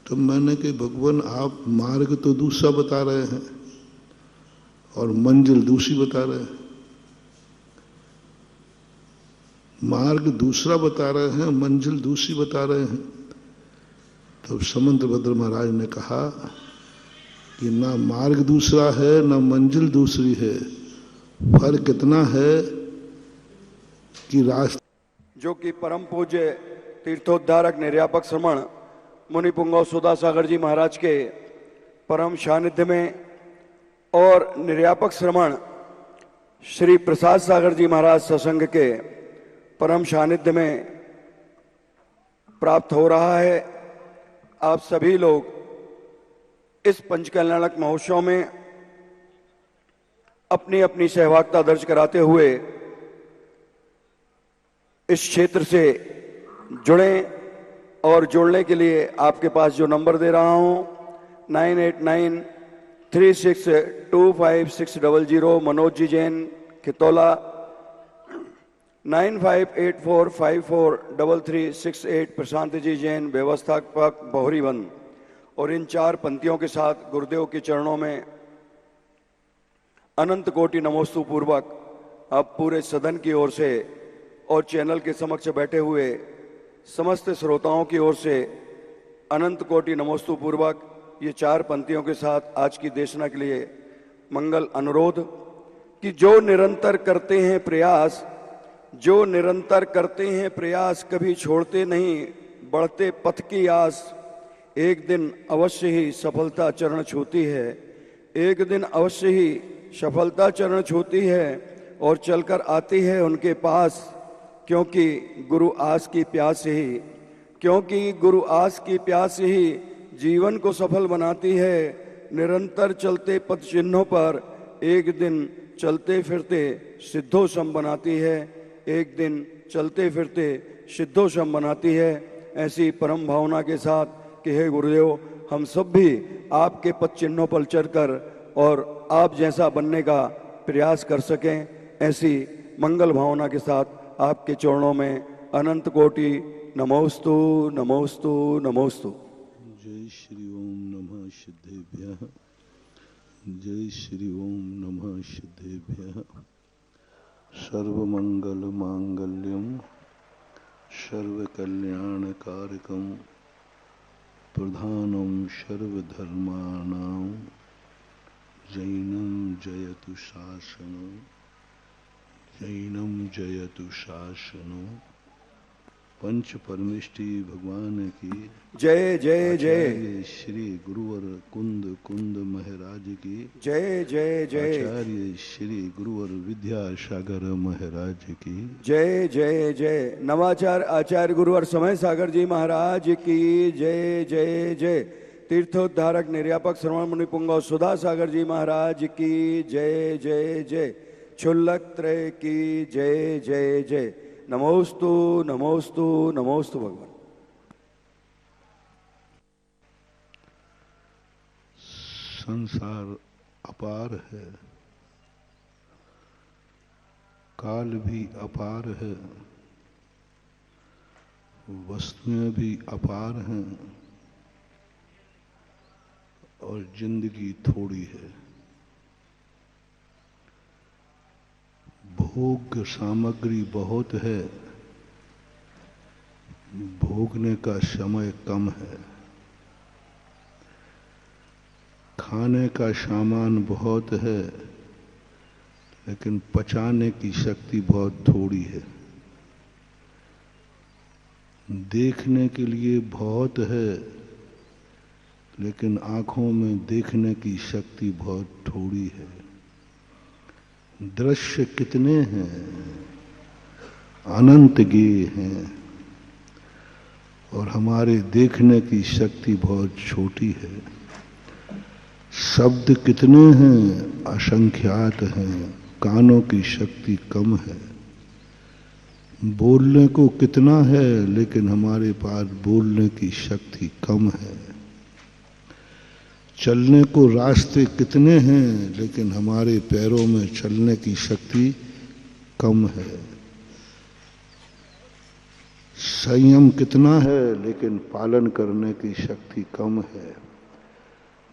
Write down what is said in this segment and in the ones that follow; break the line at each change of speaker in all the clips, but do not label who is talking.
तो मैंने कि भगवान आप मार्ग तो दूसरा बता रहे हैं और मंजिल दूसरी बता रहे हैं। मार्ग दूसरा बता रहे हैं, मंजिल दूसरी बता रहे हैं। तब समंतभद्र महाराज ने कहा कि ना मार्ग दूसरा है ना मंजिल दूसरी है, फर्क इतना है कि रास्ता।
जो कि परम पूज्य तीर्थोद्धारक निर्यापक श्रमण मुनि पुंगव सुधा सागर जी महाराज के परम सानिध्य में और निर्यापक श्रमण श्री प्रसाद सागर जी महाराज सत्संग के परम सानिध्य में प्राप्त हो रहा है। आप सभी लोग इस पंचकल्याणक महोत्सव में अपनी अपनी सहभागिता दर्ज कराते हुए इस क्षेत्र से जुड़ें और जुड़ने के लिए आपके पास जो नंबर दे रहा हूं 9893625600 मनोज जी जैन खितौला, 9584543368 प्रशांत जी जैन व्यवस्थापक बहुरीवन। और इन 4 पंक्तियों के साथ गुरुदेव के चरणों में अनंत कोटि नमोस्तु पूर्वक अब पूरे सदन की ओर से और चैनल के समक्ष बैठे हुए समस्त श्रोताओं की ओर से अनंत कोटि नमोस्तु पूर्वक ये 4 पंक्तियों के साथ आज की देशना के लिए मंगल अनुरोध कि जो निरंतर करते हैं प्रयास, जो निरंतर करते हैं प्रयास, कभी छोड़ते नहीं बढ़ते पथ की आस, एक दिन अवश्य ही सफलता चरण छूती है, एक दिन अवश्य ही सफलता चरण छूती है और चलकर आती है उनके पास, क्योंकि गुरु आस की प्यास ही, क्योंकि गुरु आस की प्यास ही जीवन को सफल बनाती है। निरंतर चलते पथ चिन्हों पर एक दिन चलते फिरते सिद्धोषम बनाती है, एक दिन चलते फिरते सिद्धोषम बनाती है। ऐसी परम भावना के साथ कि हे गुरुदेव, हम सब भी आपके पथ चिन्हों पर चलकर और आप जैसा बनने का प्रयास कर सकें, ऐसी मंगल भावना के साथ आपके चरणों में अनंत कोटि नमोस्तु नमोस्तु नमोस्तु।
जय श्री ओम नमः सिद्धेभ्यः, जय श्री ओम नमः सिद्धेभ्यः। सर्वमंगल मांगल्यम सर्वकल्याणकारकम प्रधानम सर्वधर्माणां जैनम जयतु शासनो, जैनम जयतु शासनो। पंच परमेष्टि भगवान की
जय जय जय।
श्री गुरुवर कुंद कुंद महाराज की
जय जय जय।
आचार्य श्री गुरुवर विद्यासागर महाराज की
जय जय जय। नवाचार आचार्य गुरुवर समय सागर जी महाराज की जय जय जय। तीर्थोद्धारक निर्यापक श्रवण मुनि पुंगव सुधा सागर जी महाराज की जय जय जय। क्षुल्लक त्रय की जय जय जय। नमोस्तु नमोस्तु नमोस्तु भगवान।
संसार अपार है, काल भी अपार है, वस्तुएं भी अपार हैं और जिंदगी थोड़ी है। भोग सामग्री बहुत है, भोगने का समय कम है। खाने का सामान बहुत है, लेकिन पचाने की शक्ति बहुत थोड़ी है। देखने के लिए बहुत है, लेकिन आंखों में देखने की शक्ति बहुत थोड़ी है। दृश्य कितने हैं, अनंत गेय हैं, और हमारे देखने की शक्ति बहुत छोटी है। शब्द कितने हैं, असंख्यात हैं, कानों की शक्ति कम है। बोलने को कितना है, लेकिन हमारे पास बोलने की शक्ति कम है। चलने को रास्ते कितने हैं, लेकिन हमारे पैरों में चलने की शक्ति कम है। संयम कितना है लेकिन पालन करने की शक्ति कम है।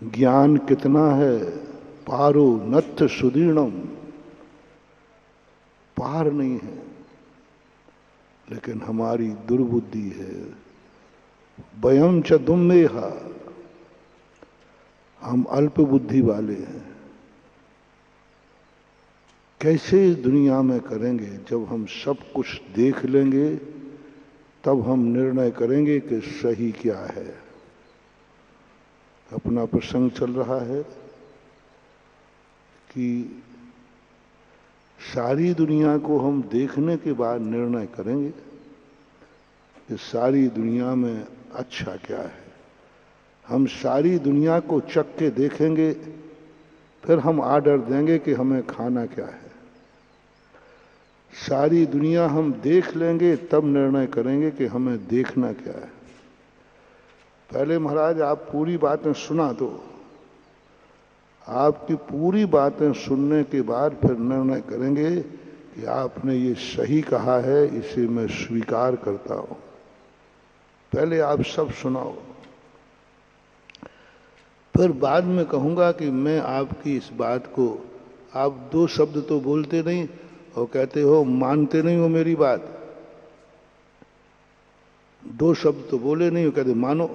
ज्ञान कितना है, पारो नत्थ सुदीर्णम, पार नहीं है, लेकिन हमारी दुर्बुद्धि है। वयम च दुम्मेहा, हम अल्प बुद्धि वाले हैं। कैसे इस दुनिया में करेंगे? जब हम सब कुछ देख लेंगे तब हम निर्णय करेंगे कि सही क्या है। अपना प्रसंग चल रहा है कि सारी दुनिया को हम देखने के बाद निर्णय करेंगे कि सारी दुनिया में अच्छा क्या है। हम सारी दुनिया को चख के देखेंगे, फिर हम आर्डर देंगे कि हमें खाना क्या है। सारी दुनिया हम देख लेंगे तब निर्णय करेंगे कि हमें देखना क्या है। पहले महाराज आप पूरी बातें सुना दो, आपकी पूरी बातें सुनने के बाद फिर निर्णय करेंगे कि आपने ये सही कहा है, इसे मैं स्वीकार करता हूं। पहले आप सब सुनाओ, फिर बाद में कहूंगा कि मैं आपकी इस बात को, आप दो शब्द तो बोलते नहीं और कहते हो मानते नहीं हो मेरी बात। दो शब्द तो बोले नहीं हो, कहते मानो।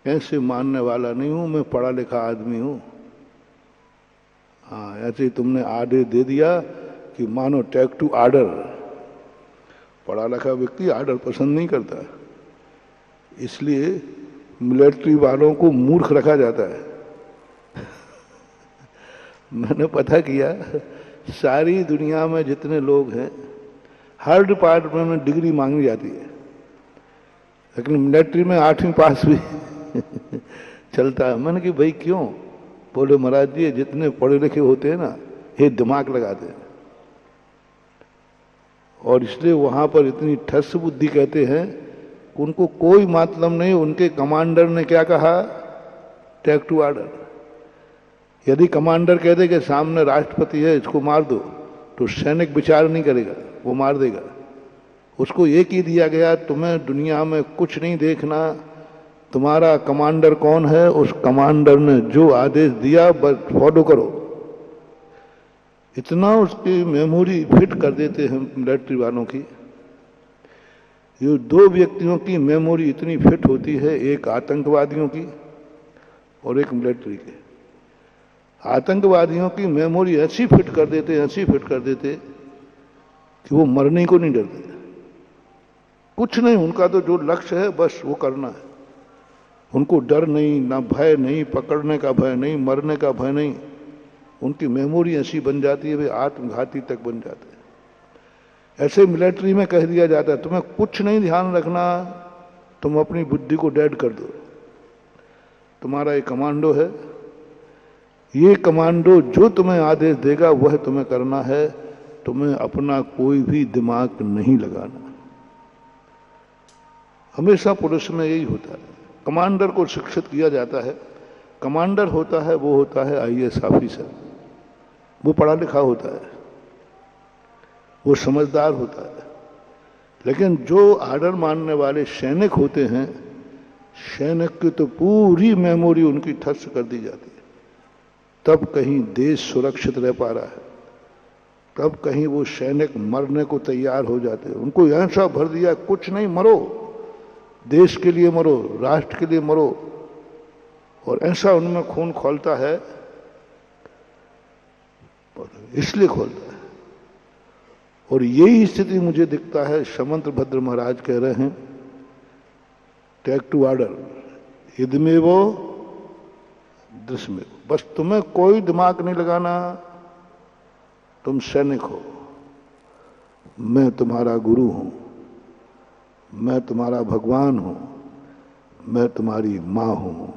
ऐसे मानने वाला नहीं हूं, मैं पढ़ा लिखा आदमी हूं। हाँ, ऐसे तुमने आर्डर दे दिया कि मानो, टेक टू आर्डर। पढ़ा लिखा व्यक्ति आर्डर पसंद नहीं करता, इसलिए मिलिट्री वालों को मूर्ख रखा जाता है। मैंने पता किया, सारी दुनिया में जितने लोग हैं, हर डिपार्टमेंट में डिग्री मांगी जाती है, लेकिन मिलिट्री में 8वीं पास भी चलता है। मैंने कि भाई क्यों? बोले महाराज जी, जितने पढ़े लिखे होते हैं ना, ये दिमाग लगाते हैं, और इसलिए वहां पर इतनी ठस बुद्धि कहते हैं। उनको कोई मतलब नहीं, उनके कमांडर ने क्या कहा, टेक टू आर्डर। यदि कमांडर कह दे कि सामने राष्ट्रपति है, इसको मार दो, तो सैनिक विचार नहीं करेगा, वो मार देगा। उसको एक ही दिया गया, तुम्हें दुनिया में कुछ नहीं देखना, तुम्हारा कमांडर कौन है, उस कमांडर ने जो आदेश दिया बस फॉलो करो। इतना उसकी मेमोरी फिट कर देते हैं मिलिट्री वालों की। ये दो व्यक्तियों की मेमोरी इतनी फिट होती है, एक आतंकवादियों की और एक मिलिट्री की। आतंकवादियों की मेमोरी ऐसी फिट कर देते, ऐसी फिट कर देते कि वो मरने को नहीं डरते। कुछ नहीं, उनका तो जो लक्ष्य है बस वो करना है। उनको डर नहीं, ना भय नहीं, पकड़ने का भय नहीं, मरने का भय नहीं। उनकी मेमोरी ऐसी बन जाती है, वे आत्मघाती तक बन जाते हैं। ऐसे मिलिट्री में कह दिया जाता है, तुम्हें कुछ नहीं ध्यान रखना, तुम अपनी बुद्धि को डेड कर दो। तुम्हारा एक कमांडो है, ये कमांडो जो तुम्हें आदेश देगा वह तुम्हें करना है, तुम्हें अपना कोई भी दिमाग नहीं लगाना। हमेशा पुलिस में यही होता है, कमांडर को शिक्षित किया जाता है। कमांडर होता है, वो होता है आईएएस ऑफिसर, वो पढ़ा लिखा होता है, वो समझदार होता है। लेकिन जो आर्डर मानने वाले सैनिक होते हैं, सैनिक की तो पूरी मेमोरी उनकी ठस कर दी जाती है। तब कहीं देश सुरक्षित रह पा रहा है, तब कहीं वो सैनिक मरने को तैयार हो जाते हैं। उनको ऐसा भर दिया, कुछ नहीं, मरो, देश के लिए मरो, राष्ट्र के लिए मरो। और ऐसा उनमें खून खौलता है, इसलिए खोलता है। और यही स्थिति मुझे दिखता है। समंतभद्र महाराज कह रहे हैं, टेक टू आर्डर, इदमेवो दृश्यमेव। बस तुम्हें कोई दिमाग नहीं लगाना, तुम सैनिक हो, मैं तुम्हारा गुरु हूं, मैं तुम्हारा भगवान हूं, मैं तुम्हारी मां हूं।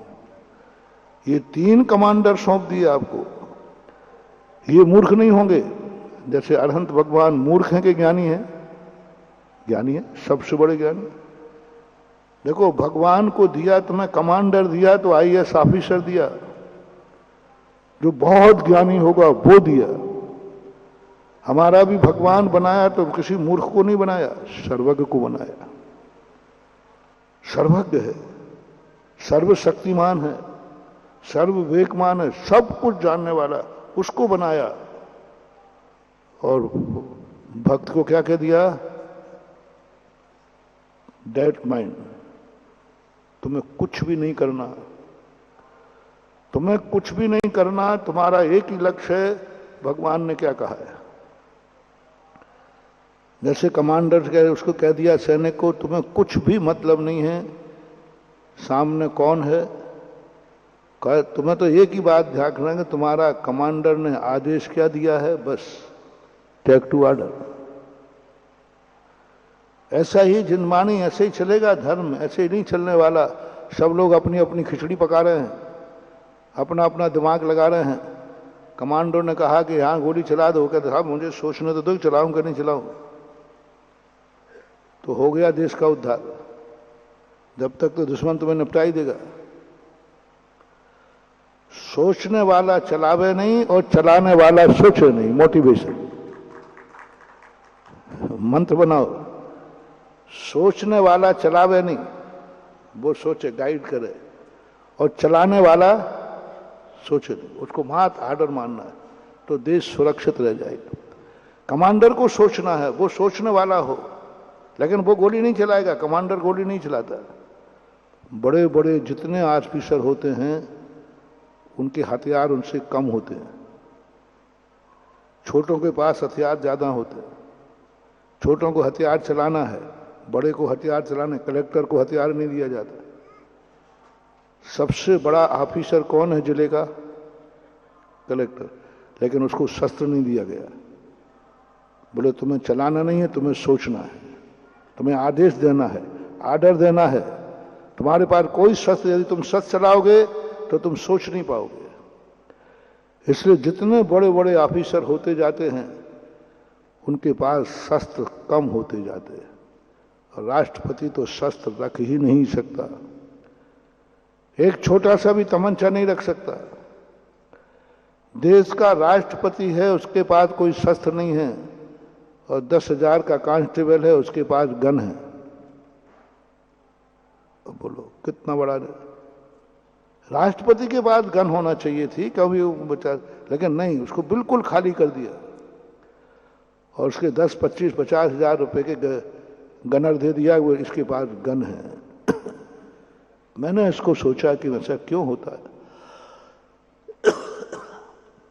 ये 3 कमांडर सौंप दिए आपको। ये मूर्ख नहीं होंगे, जैसे अरहंत भगवान मूर्ख हैं कि ज्ञानी हैं? ज्ञानी है, सबसे बड़े ज्ञानी। देखो, भगवान को दिया तुम्हें कमांडर दिया तो आईएएस ऑफिसर दिया, जो बहुत ज्ञानी होगा वो दिया। हमारा भी भगवान बनाया तो किसी मूर्ख को नहीं बनाया, सर्वज्ञ को बनाया। सर्वज्ञ है, सर्वशक्तिमान है, सर्वविवेकमान है, सब कुछ जानने वाला, उसको बनाया। और भक्त को क्या कह दिया? डेट माइंड, तुम्हें कुछ भी नहीं करना, तुम्हें कुछ भी नहीं करना, तुम्हारा एक ही लक्ष्य है। भगवान ने क्या कहा है? जैसे कमांडर कह, उसको कह दिया सैनिक को, तुम्हें कुछ भी मतलब नहीं है सामने कौन है, तुम्हें तो एक ही बात ध्यान रखना है, तुम्हारा कमांडर ने आदेश क्या दिया है, बस टेक टू ऑर्डर। ऐसा ही जिनमानी, ऐसे ही चलेगा धर्म, ऐसे ही नहीं चलने वाला। सब लोग अपनी अपनी खिचड़ी पका रहे हैं, अपना अपना दिमाग लगा रहे हैं। कमांडो ने कहा कि यहां गोली चला दो, कहते साहब मुझे सोचने तो दो, चलाऊं कि नहीं चलाऊं। तो हो गया देश का उद्धार। जब तक तो दुश्मन तुम्हें निपटा ही देगा। सोचने वाला चलावे नहीं और चलाने वाला सोचे नहीं। मोटिवेशन मंत्र बनाओ। सोचने वाला चलावे नहीं, वो सोचे, गाइड करे, और चलाने वाला सोचे नहीं, उसको मात आर्डर मानना है, तो देश सुरक्षित रह जाएगा। कमांडर को सोचना है, वो सोचने वाला हो, लेकिन वो गोली नहीं चलाएगा। कमांडर गोली नहीं चलाता। बड़े बड़े जितने ऑफिसर होते हैं उनके हथियार उनसे कम होते हैं। छोटों के पास हथियार ज्यादा होते हैं। छोटों को हथियार चलाना है, बड़े को हथियार चलाना। कलेक्टर को हथियार नहीं दिया जाता। सबसे बड़ा ऑफिसर कौन है जिले का? कलेक्टर। लेकिन उसको शस्त्र नहीं दिया गया। बोले तुम्हें चलाना नहीं है, तुम्हें सोचना है, तुम्हें आदेश देना है, आर्डर देना है। तुम्हारे पास कोई शस्त्र, यदि तुम शस्त्र चलाओगे तो तुम सोच नहीं पाओगे। इसलिए जितने बड़े बड़े ऑफिसर होते जाते हैं उनके पास शस्त्र कम होते जाते हैं। और राष्ट्रपति तो शस्त्र रख ही नहीं सकता। एक छोटा सा भी तमंचा नहीं रख सकता। देश का राष्ट्रपति है, उसके पास कोई शस्त्र नहीं है, और 10,000 का कांस्टेबल है, उसके पास गन है। बोलो कितना बड़ा राष्ट्रपति के पास गन होना चाहिए थी कभी बचा, लेकिन नहीं, उसको बिल्कुल खाली कर दिया। और उसके 10, 25, 50 हजार रुपए के गनर दे दिया, वो इसके पास गन है। मैंने इसको सोचा कि ऐसा क्यों होता है।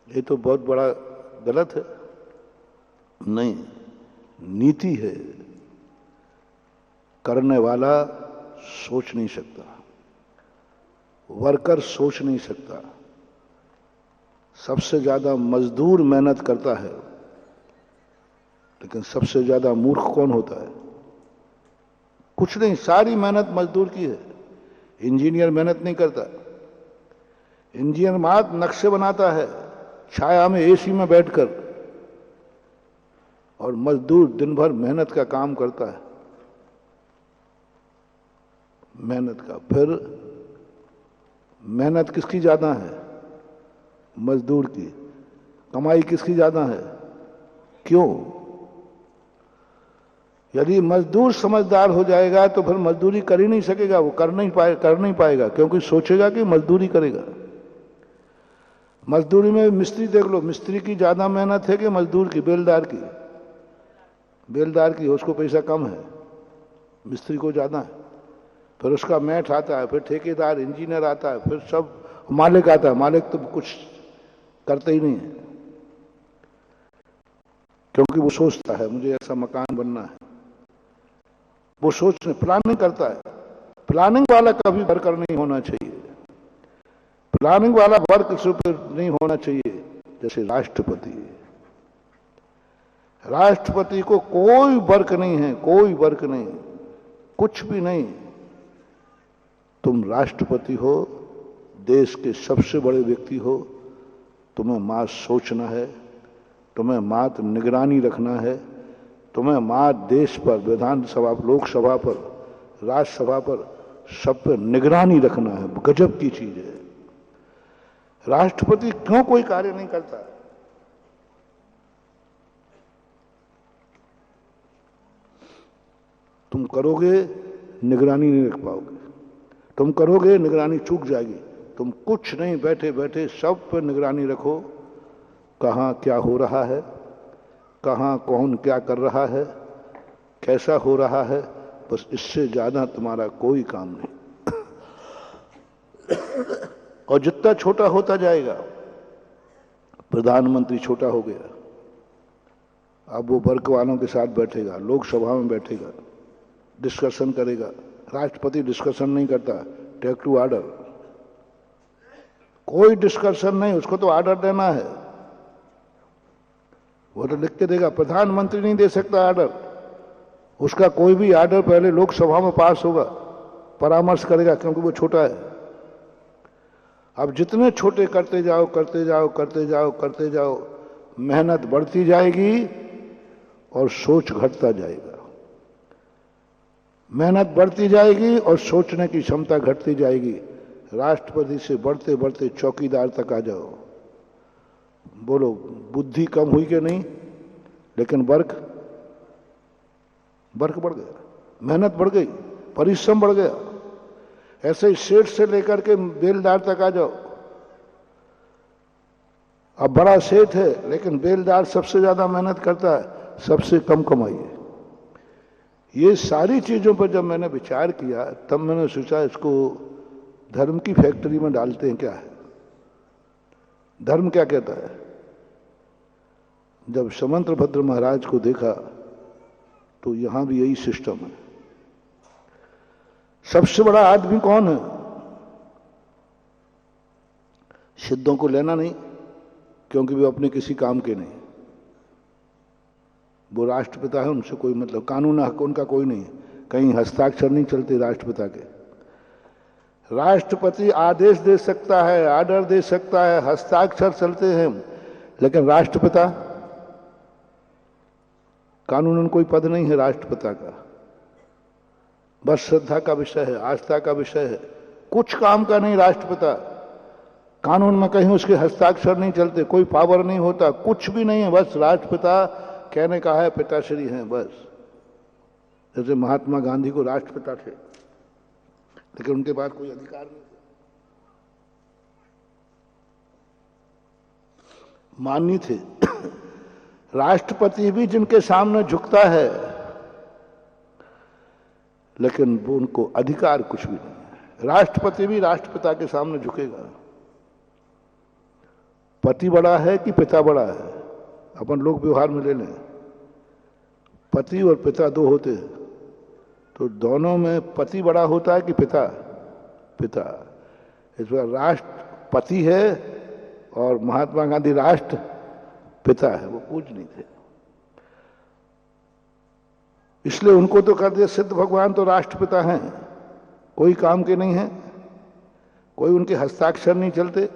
ये तो बहुत बड़ा गलत है। नहीं, नीति है। करने वाला सोच नहीं सकता, वर्कर सोच नहीं सकता। सबसे ज्यादा मजदूर मेहनत करता है, लेकिन सबसे ज्यादा मूर्ख कौन होता है? कुछ नहीं, सारी मेहनत मजदूर की है। इंजीनियर मेहनत नहीं करता। इंजीनियर मात्र नक्शे बनाता है छाया में, एसी में बैठकर, और मजदूर दिन भर मेहनत का काम करता है। मेहनत का, फिर मेहनत किसकी ज्यादा है? मजदूर की। कमाई किसकी ज्यादा है? क्यों? यदि मजदूर समझदार हो जाएगा तो फिर मजदूरी कर ही नहीं सकेगा। वो कर नहीं पाएगा, क्योंकि सोचेगा कि मजदूरी करेगा। मजदूरी में मिस्त्री देख लो, मिस्त्री की ज्यादा मेहनत है कि मजदूर की? बेलदार की। बेलदार की, उसको पैसा कम है, मिस्त्री को ज्यादा है। फिर उसका मैट आता है, फिर ठेकेदार, इंजीनियर आता है, फिर सब मालिक आता है। मालिक तो कुछ करते ही नहीं है, क्योंकि वो सोचता है मुझे ऐसा मकान बनना है। वो सोचने प्लानिंग करता है। प्लानिंग वाला कभी वर्कर नहीं होना चाहिए। प्लानिंग वाला वर्क नहीं होना चाहिए। जैसे राष्ट्रपति, राष्ट्रपति को कोई वर्क नहीं है, कोई वर्क नहीं, कुछ भी नहीं। तुम राष्ट्रपति हो, देश के सबसे बड़े व्यक्ति हो, तुम्हें मात्र सोचना है, तुम्हें मात्र निगरानी रखना है, तुम्हें मात्र देश पर, विधानसभा, लोकसभा पर, राज्यसभा पर, सब पर निगरानी रखना है। गजब की चीज है। राष्ट्रपति क्यों कोई कार्य नहीं करता? तुम करोगे निगरानी नहीं रख पाओगे, तुम करोगे निगरानी चूक जाएगी। तुम कुछ नहीं, बैठे बैठे सब पर निगरानी रखो, कहाँ क्या हो रहा है, कहाँ कौन क्या कर रहा है, कैसा हो रहा है, बस इससे ज्यादा तुम्हारा कोई काम नहीं। और जितना छोटा होता जाएगा, प्रधानमंत्री छोटा हो गया, अब वो वर्ग वालों के साथ बैठेगा, लोकसभा में बैठेगा, डिस्कशन करेगा। राष्ट्रपति डिस्कशन नहीं करता, टेक टू ऑर्डर, कोई डिस्कशन नहीं, उसको तो ऑर्डर देना है, वो तो लिख के देगा। प्रधानमंत्री नहीं दे सकता ऑर्डर, उसका कोई भी ऑर्डर पहले लोकसभा में पास होगा, परामर्श करेगा, क्योंकि वो छोटा है। अब जितने छोटे करते जाओ करते जाओ करते जाओ करते जाओ, मेहनत बढ़ती जाएगी और सोच घटता जाएगा। मेहनत बढ़ती जाएगी और सोचने की क्षमता घटती जाएगी। राष्ट्रपति से बढ़ते बढ़ते चौकीदार तक आ जाओ। बोलो, बुद्धि कम हुई कि नहीं? लेकिन वर्क बढ़ गया, मेहनत बढ़ गई, परिश्रम बढ़ गया। ऐसे ही सेठ से लेकर के बेलदार तक आ जाओ। अब बड़ा सेठ है, लेकिन बेलदार सबसे ज्यादा मेहनत करता है, सबसे कम कमाई है। ये सारी चीजों पर जब मैंने विचार किया, तब मैंने सोचा इसको धर्म की फैक्ट्री में डालते हैं। क्या है धर्म, क्या कहता है? जब समंतभद्र महाराज को देखा तो यहां भी यही सिस्टम है। सबसे बड़ा आदमी कौन है? सिद्धों को लेना नहीं, क्योंकि वे अपने किसी काम के नहीं। वो राष्ट्रपिता है, उनसे कोई मतलब, कानून हक उनका कोई नहीं, कहीं हस्ताक्षर नहीं चलते राष्ट्रपिता के। राष्ट्रपति आदेश दे सकता है, ऑर्डर दे सकता है, हस्ताक्षर चलते हैं, लेकिन राष्ट्रपिता, कानूनन कोई पद नहीं है राष्ट्रपिता का। बस श्रद्धा का विषय है, आस्था का विषय है, कुछ काम का नहीं राष्ट्रपिता। कानून में कहीं उसके हस्ताक्षर नहीं चलते, कोई पावर नहीं होता, कुछ भी नहीं है। बस राष्ट्रपिता कहने का है, पिताश्री हैं बस। जैसे महात्मा गांधी को राष्ट्रपिता थे, लेकिन उनके पास कोई अधिकार नहीं था, माननीय थे। राष्ट्रपति भी जिनके सामने झुकता है, लेकिन वो उनको अधिकार कुछ भी नहीं है। राष्ट्रपति भी राष्ट्रपिता के सामने झुकेगा। पति बड़ा है कि पिता बड़ा है? अपन लोग व्यवहार में ले लें, पति और पिता दो होते हैं, तो दोनों में पति बड़ा होता है कि पिता? पिता। इस बार राष्ट्रपति है और महात्मा गांधी राष्ट्र पिता है, वो पूज नहीं थे। इसलिए उनको तो कर दिया, सिद्ध भगवान तो राष्ट्रपिता हैं, कोई काम के नहीं है, कोई उनके हस्ताक्षर नहीं चलते,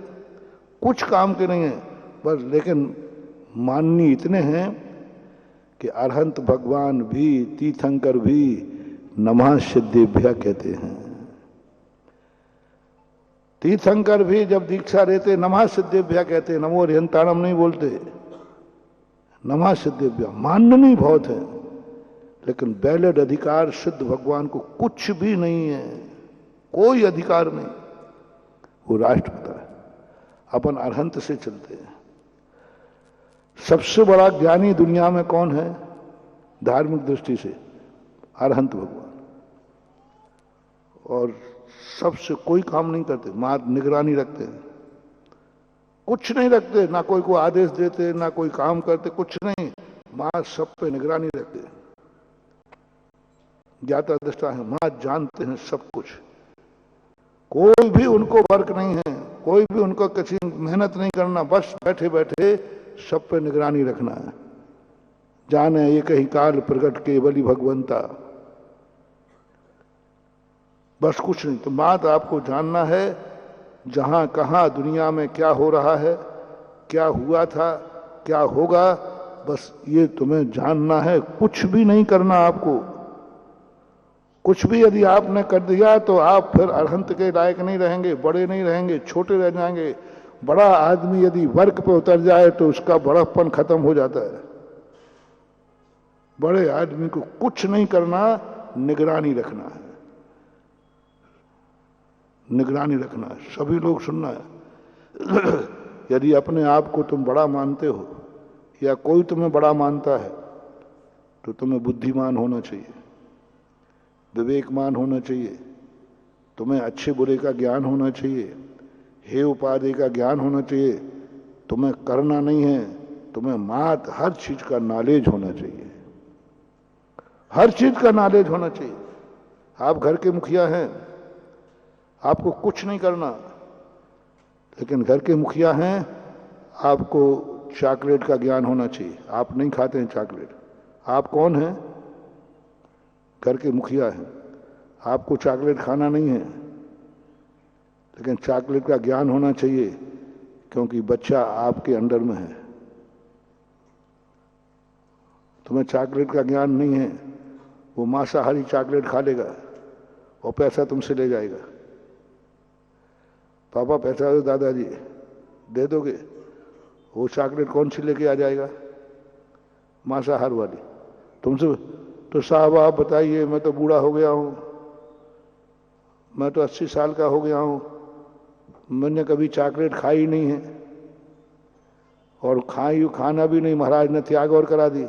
कुछ काम के नहीं है बस। लेकिन माननीय इतने हैं कि अरहंत भगवान भी, तीर्थंकर भी नमः सिद्धेभ्य कहते हैं। तीर्थंकर भी जब दीक्षा लेते नमः सिद्धेभ्य कहते, नमो अरिहंताणम नहीं बोलते, नमः सिद्धेभ्य। माननीय बहुत है, लेकिन वैलिड अधिकार सिद्ध भगवान को कुछ भी नहीं है, कोई अधिकार नहीं। वो राष्ट्रपिता है, अपन अरहंत से चलते हैं। सबसे बड़ा ज्ञानी दुनिया में कौन है धार्मिक दृष्टि से? अरहंत भगवान। और सबसे कोई काम नहीं करते, मां निगरानी रखते हैं, कुछ नहीं रखते, ना कोई को आदेश देते, ना कोई काम करते, कुछ नहीं। मां सब पे निगरानी रखते हैं, ज्ञाता दृष्टा है, मां जानते हैं सब कुछ। कोई भी उनको वर्क नहीं है, कोई भी उनको किसी मेहनत नहीं करना, बस बैठे बैठे सब पे निगरानी रखना है। जाने ये कहीं काल प्रकट केवली भगवंता, बस कुछ नहीं। तो बात आपको जानना है, जहां कहां दुनिया में क्या हो रहा है, क्या हुआ था, क्या होगा, बस ये तुम्हें जानना है, कुछ भी नहीं करना आपको। कुछ भी यदि आपने कर दिया तो आप फिर अरहंत के लायक नहीं रहेंगे, बड़े नहीं रहेंगे, छोटे रह जाएंगे। बड़ा आदमी यदि वर्क पे उतर जाए तो उसका बड़प्पन खत्म हो जाता है। बड़े आदमी को कुछ नहीं करना, निगरानी रखना है, निगरानी रखना है। सभी लोग सुनना है। यदि अपने आप को तुम बड़ा मानते हो या कोई तुम्हें बड़ा मानता है तो तुम्हें बुद्धिमान होना चाहिए, विवेकमान होना चाहिए, तुम्हें अच्छे बुरे का ज्ञान होना चाहिए, हे उपाधि का ज्ञान होना चाहिए। तुम्हें करना नहीं है, तुम्हें मात हर चीज का नॉलेज होना चाहिए, हर चीज का नॉलेज होना चाहिए। आप घर के मुखिया हैं, आपको कुछ नहीं करना, लेकिन घर के मुखिया हैं, आपको चॉकलेट का ज्ञान होना चाहिए। आप नहीं खाते हैं चॉकलेट, आप कौन हैं? घर के मुखिया हैं। आपको चॉकलेट खाना नहीं है, लेकिन चॉकलेट का ज्ञान होना चाहिए, क्योंकि बच्चा आपके अंडर में है। तुम्हें चॉकलेट का ज्ञान नहीं है, वो मांसाहारी चॉकलेट खा लेगा और पैसा तुमसे ले जाएगा। पापा पैसा दो, दादाजी दे दोगे? वो चॉकलेट कौन सी लेके आ जाएगा? मांसाहार वाली। तुमसे तो साहब आप बताइए, मैं तो बूढ़ा हो गया हूं, मैं तो 80 साल का हो गया हूं, मैंने कभी चॉकलेट खाई नहीं है, और खाना भी नहीं, महाराज ने त्याग और करा दी,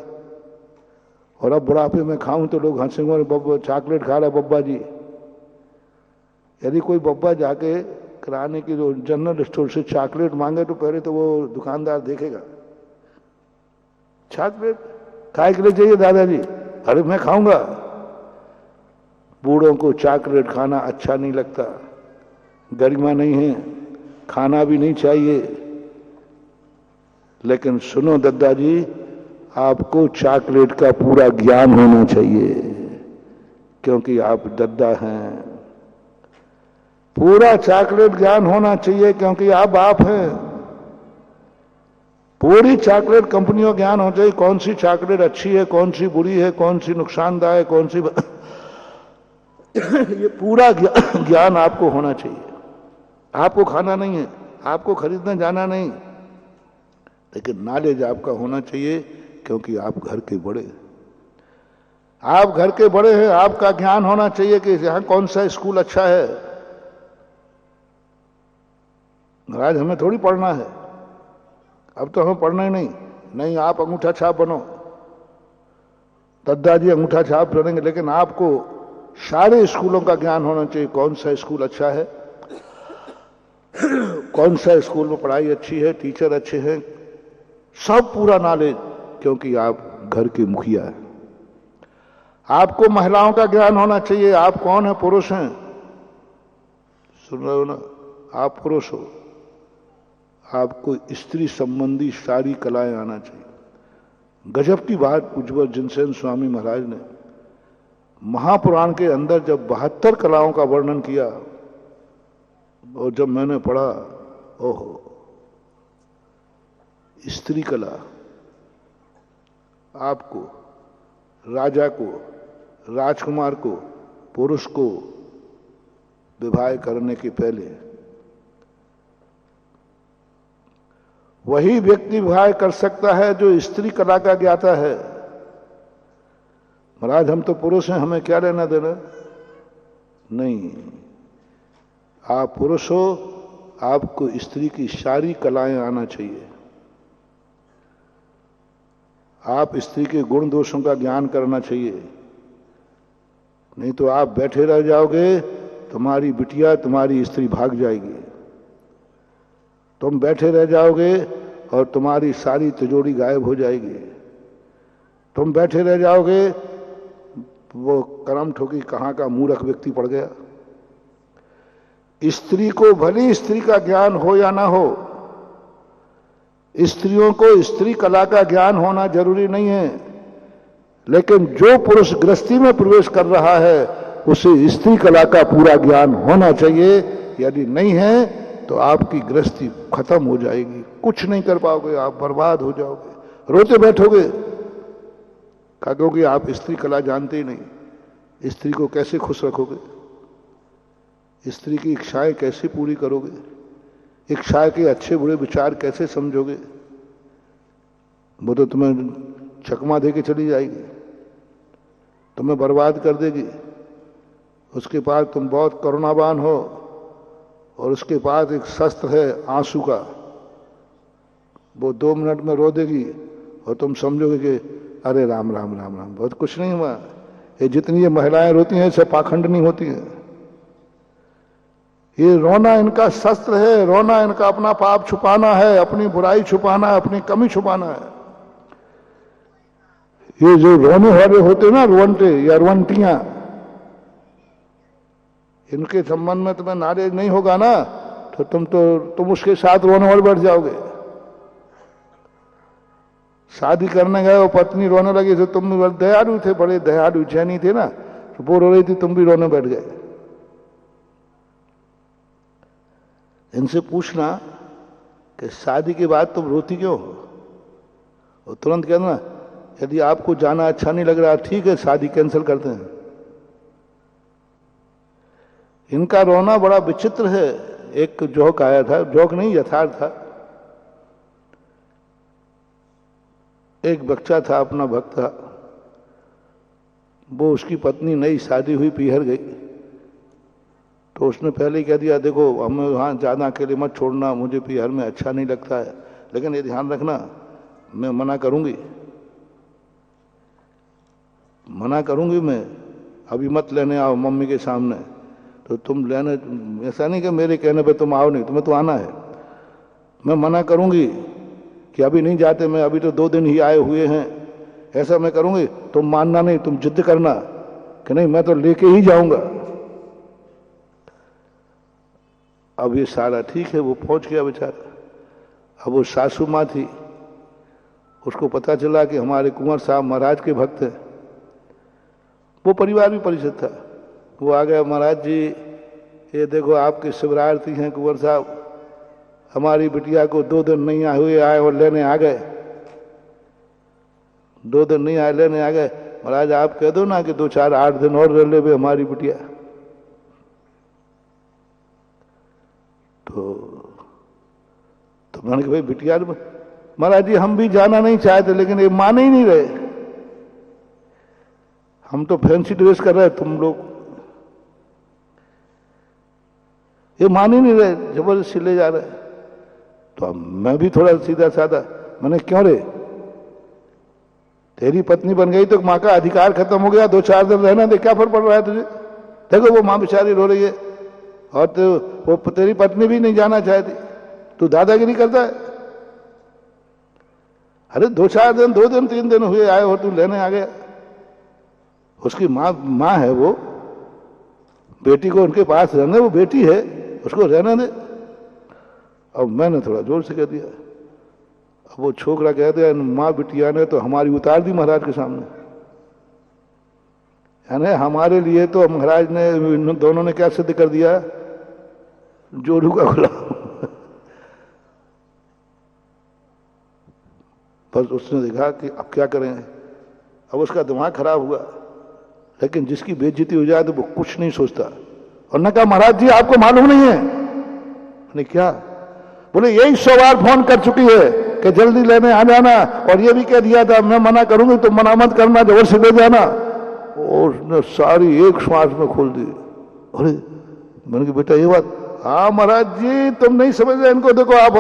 और अब बुढ़ापे में खाऊं तो लोग हंसेंगे, बब्बा चॉकलेट खा रहा है बब्बा जी। यदि कोई बब्बा जाके कराने की जो जनरल स्टोर से चॉकलेट मांगे तो पहले तो वो दुकानदार देखेगा, चॉकलेट खाए के लिए चाहिए दादाजी, अरे मैं खाऊंगा। बूढ़ों को चॉकलेट खाना अच्छा नहीं लगता, गरिमा नहीं है, खाना भी नहीं चाहिए। लेकिन सुनो दादाजी, आपको चॉकलेट का पूरा ज्ञान होना चाहिए, क्योंकि आप दद्दा हैं। पूरा चॉकलेट ज्ञान होना चाहिए, क्योंकि आप बाप हैं। पूरी चॉकलेट कंपनियों ज्ञान हो चाहिए, कौन सी चॉकलेट अच्छी है, कौन सी बुरी है, कौन सी नुकसानदायक, कौन सी ये पूरा ज्ञान आपको होना चाहिए। आपको खाना नहीं है, आपको खरीदने जाना नहीं, लेकिन नॉलेज आपका होना चाहिए, क्योंकि आप घर के बड़े, आप घर के बड़े हैं। आपका ज्ञान होना चाहिए कि यहां कौन सा स्कूल अच्छा है। महाराज हमें थोड़ी पढ़ना है, अब तो हमें पढ़ना ही नहीं, आप अंगूठा छाप बनो, दादाजी अंगूठा छाप बनेंगे, लेकिन आपको सारे स्कूलों का ज्ञान होना चाहिए। कौन सा स्कूल अच्छा है, कौन सा स्कूल में पढ़ाई अच्छी है, टीचर अच्छे हैं, सब पूरा नॉलेज, क्योंकि आप घर के मुखिया हैं। आपको महिलाओं का ज्ञान होना चाहिए। आप कौन है? पुरुष हैं, सुन रहे हो ना? आप पुरुष हो, आपको स्त्री संबंधी सारी कलाएं आना चाहिए। गजब की बात पूज्य जिनसेन स्वामी महाराज ने महापुराण के अंदर जब 72 कलाओं का वर्णन किया, और जब मैंने पढ़ा, ओहो, स्त्री कला, आपको, राजा को, राजकुमार को, पुरुष को विवाह करने के पहले वही व्यक्ति विवाह कर सकता है जो स्त्री कला का ज्ञाता है। महाराज हम तो पुरुष हैं, हमें क्या लेना देना? नहीं, आप पुरुष हो, आपको स्त्री की सारी कलाएं आना चाहिए। आप स्त्री के गुण दोषों का ज्ञान करना चाहिए, नहीं तो आप बैठे रह जाओगे, तुम्हारी बिटिया, तुम्हारी स्त्री भाग जाएगी। तुम बैठे रह जाओगे और तुम्हारी सारी तिजोरी गायब हो जाएगी। तुम बैठे रह जाओगे, वो करम ठोकी कहां का मूर्ख व्यक्ति पड़ गया। स्त्री को भली स्त्री का ज्ञान हो या ना हो, स्त्रियों को स्त्री कला का ज्ञान होना जरूरी नहीं है, लेकिन जो पुरुष गृहस्थी में प्रवेश कर रहा है उसे स्त्री कला का पूरा ज्ञान होना चाहिए। यदि नहीं है तो आपकी गृहस्थी खत्म हो जाएगी, कुछ नहीं कर पाओगे, आप बर्बाद हो जाओगे, रोते बैठोगे, क्योंकि आप स्त्री कला जानते ही नहीं। स्त्री को कैसे खुश रखोगे? स्त्री की इच्छाएं कैसे पूरी करोगे? इच्छा के अच्छे बुरे विचार कैसे समझोगे? वो तो तुम्हें चकमा दे के चली जाएगी। तुम्हें बर्बाद कर देगी। उसके पास तुम बहुत करुणावान हो और उसके पास एक शस्त्र है आंसू का, वो 2 मिनट में रो देगी और तुम समझोगे कि अरे राम राम राम राम, बहुत कुछ नहीं हुआ। ये जितनी ये महिलाएं रोती हैं सब पाखंड नहीं होती हैं। ये रोना इनका शस्त्र है, रोना इनका अपना पाप छुपाना है, अपनी बुराई छुपाना है, अपनी कमी छुपाना है। ये जो रोने वाले होते ना, रोवंटे या रोवंटियां, इनके संबंध में तुम्हें नॉलेज नहीं होगा ना, तो तुम उसके साथ रोने वाले बैठ जाओगे। शादी करने गए और पत्नी रोने लगी तो तुम भी दयालु थे, बड़े दयालु जैनी थे ना, तो वो रो रही थी, तुम भी रोने बैठ गए। इनसे पूछना कि शादी के बाद तुम रोती क्यों हो, और तुरंत कहना यदि आपको जाना अच्छा नहीं लग रहा ठीक है शादी कैंसिल करते हैं। इनका रोना बड़ा विचित्र है। एक जोक आया था, जोक नहीं यथार्थ था। एक बच्चा था, अपना भक्त था, वो उसकी पत्नी नई शादी हुई पीहर गई, तो उसने पहले ही कह दिया देखो हमें वहाँ ज़्यादा अकेले मत छोड़ना, मुझे पीहर में अच्छा नहीं लगता है, लेकिन ये ध्यान रखना मैं मना करूँगी मैं, अभी मत लेने आओ मम्मी के सामने। तो तुम लेने, ऐसा नहीं कि मेरे कहने पे तुम आओ नहीं, तुम्हें तो आना है। मैं मना करूँगी कि अभी नहीं जाते, मैं अभी तो 2 दिन ही आए हुए हैं, ऐसा मैं करूँगी। तुम मानना नहीं, तुम जिद करना कि नहीं मैं तो लेके ही जाऊँगा। अब ये सारा ठीक है, वो पहुंच गया बेचारा। अब वो सासू माँ थी, उसको पता चला कि हमारे कुंवर साहब महाराज के भक्त हैं। वो परिवार भी परिचित था। वो आ गया, महाराज जी ये देखो आपके शिवरार्थी हैं कुंवर साहब, हमारी बिटिया को 2 दिन नहीं आए और लेने आ गए, 2 दिन नहीं आए लेने आ गए। महाराज आप कह दो ना कि 2-4 8 दिन और रह ले हमारी बिटिया। तो मैंने कहा भाई बिटिया, महाराज जी हम भी जाना नहीं चाहते लेकिन ये मान ही नहीं रहे, हम तो फैंसी ड्रेस कर रहे हैं, तुम लोग ये मान ही नहीं रहे, जबरदस्ती ले जा रहे। तो मैं भी थोड़ा सीधा साधा, मैंने क्यों रे, तेरी पत्नी बन गई तो माँ का अधिकार खत्म हो गया, 2-4 दिन रहना दे, क्या फर्क पड़ रहा है तुझे। देखो वो माँ बेचारी रो रही है और तो वो तेरी पत्नी भी नहीं जाना चाहती, तू दादागिरी करता है। अरे 2-4 दिन 2 दिन 3 दिन हुए आए हो, तू लेने आ गया। उसकी माँ है वो, बेटी को उनके पास रहने, वो बेटी है उसको रहने दे। अब मैंने थोड़ा जोर से कह दिया। अब वो छोकरा कहते हैं माँ बिटिया ने तो हमारी उतार दी महाराज के सामने, यानी हमारे लिए तो महाराज ने, इन दोनों ने क्या सिद्ध कर दिया, जोरू का गुलाम। बस उसने देखा कि अब क्या करें, अब उसका दिमाग खराब हुआ। लेकिन जिसकी बेइज्जती हो जाए तो वो कुछ नहीं सोचता। और न कहा महाराज जी आपको मालूम नहीं है। नहीं क्या, बोले यही 100 बार फोन कर चुकी है कि जल्दी लेने आ जाना, और ये भी कह दिया था मैं मना करूंगी तो मना मत करना, जबर से ले जाना। और उसने सारी एक श्वास में खोल दी। अरे मैंने कहा बेटा ये बात, हाँ महाराज जी तुम नहीं समझ रहे इनको, देखो आप,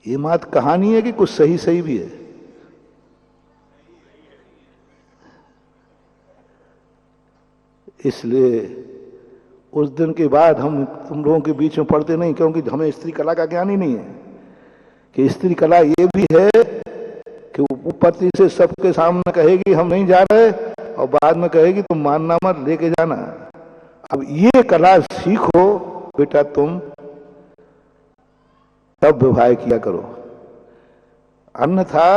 ये बात कहानी है कि कुछ सही सही भी है। इसलिए उस दिन के बाद हम तुम लोगों के बीच में पढ़ते नहीं, क्योंकि हमें स्त्री कला का ज्ञान ही नहीं है कि स्त्री कला ये भी है कि वो पति से सबके सामने कहेगी हम नहीं जा रहे, और बाद में कहेगी तुम मानना मत लेके जाना। अब ये कला सीखो बेटा, तुम तब विवाह किया करो, अन्यथा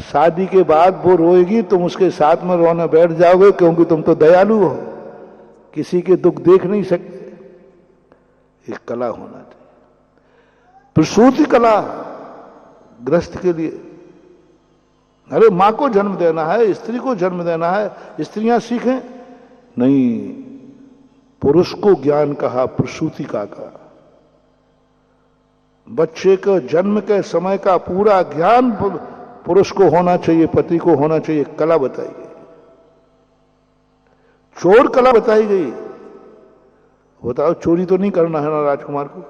शादी के बाद वो रोएगी, तुम उसके साथ में रोने बैठ जाओगे, क्योंकि तुम तो दयालु हो, किसी के दुख देख नहीं सकते। एक कला होना चाहिए, प्रसूति कला गृहस्थ के लिए। अरे मां को जन्म देना है, स्त्री को जन्म देना है, स्त्रियां सीखें नहीं। पुरुष को ज्ञान कहा प्रसूति का बच्चे के जन्म के समय का पूरा ज्ञान पुरुष को होना चाहिए, पति को होना चाहिए, कला बताई गई, चोर कला बताई गई। बताओ, चोरी तो नहीं करना है ना राजकुमार को।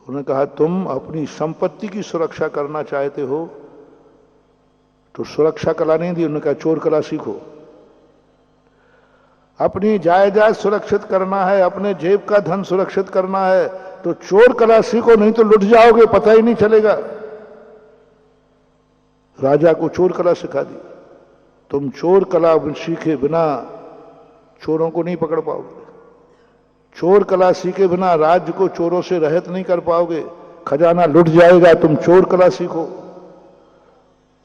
उन्होंने कहा तुम अपनी संपत्ति की सुरक्षा करना चाहते हो तो सुरक्षा कला नहीं दी। उन्होंने कहा चोर कला सीखो। अपनी जायदाद सुरक्षित करना है, अपने जेब का धन सुरक्षित करना है तो चोर कला सीखो, नहीं तो लुट जाओगे, पता ही नहीं चलेगा। राजा को चोर कला सिखा दी। तुम चोर कला सीखे बिना चोरों को नहीं पकड़ पाओगे, चोर कला सीखे बिना राज्य को चोरों से रहित नहीं कर पाओगे, खजाना लुट जाएगा। तुम चोर कला सीखो,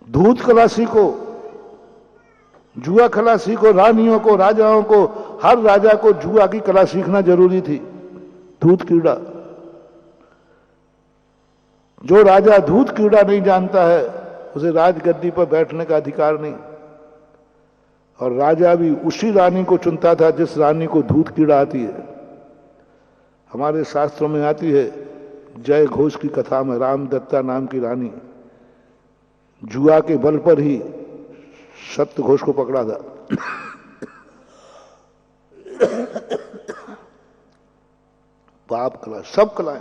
धूत कला सीखो, जुआ कला सीखो। रानियों को, राजाओं को, हर राजा को जुआ की कला सीखना जरूरी थी। धूत क्रीड़ा, जो राजा धूत क्रीड़ा नहीं जानता है उसे राजगद्दी पर बैठने का अधिकार नहीं। और राजा भी उसी रानी को चुनता था जिस रानी को धूत क्रीड़ा आती है। हमारे शास्त्रों में आती है, जय घोष की कथा में रामदत्ता नाम की रानी जुआ के बल पर ही सत्य घोष को पकड़ा था। पाप कला, सब कलाएं,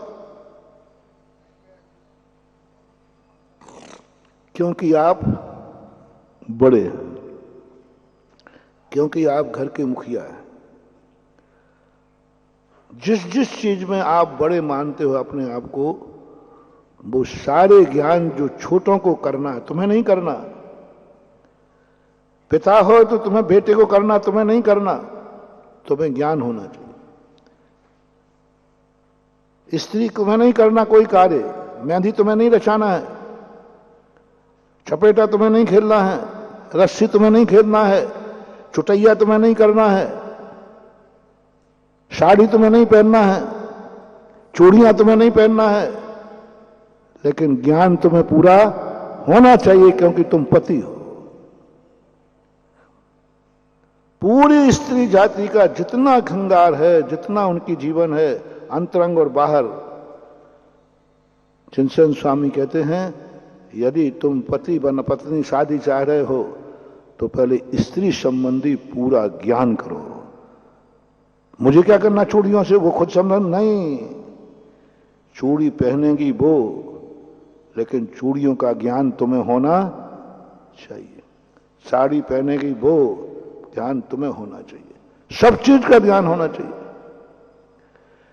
क्योंकि आप बड़े हैं, क्योंकि आप घर के मुखिया हैं। जिस जिस चीज में आप बड़े मानते हो अपने आप को, वो सारे ज्ञान जो छोटों को करना है तुम्हें नहीं करना। पिता हो तो तुम्हें बेटे को करना, तुम्हें नहीं करना। तुम्हें ज्ञान होना चाहिए। स्त्री तुम्हें नहीं करना कोई कार्य, मेहंदी तुम्हें नहीं रचाना है, चपेटा तुम्हें नहीं खेलना है, रस्सी तुम्हें नहीं खेलना है, चुटैया तुम्हें नहीं करना है, साड़ी तुम्हें नहीं पहनना है, चूड़ियां तुम्हें नहीं पहनना है, लेकिन ज्ञान तुम्हें पूरा होना चाहिए क्योंकि तुम पति हो। पूरी स्त्री जाति का जितना खंगार है, जितना उनकी जीवन है, अंतरंग और बाहर, चिंतन स्वामी कहते हैं यदि तुम पति बन पत्नी शादी चाह रहे हो तो पहले स्त्री संबंधी पूरा ज्ञान करो। मुझे क्या करना चूड़ियों से, वो खुद समझ नहीं। चूड़ी पहनेगी वो, लेकिन चूड़ियों का ज्ञान तुम्हें होना चाहिए। साड़ी पहनेगी वो, ज्ञान तुम्हें होना चाहिए। सब चीज का ज्ञान होना चाहिए।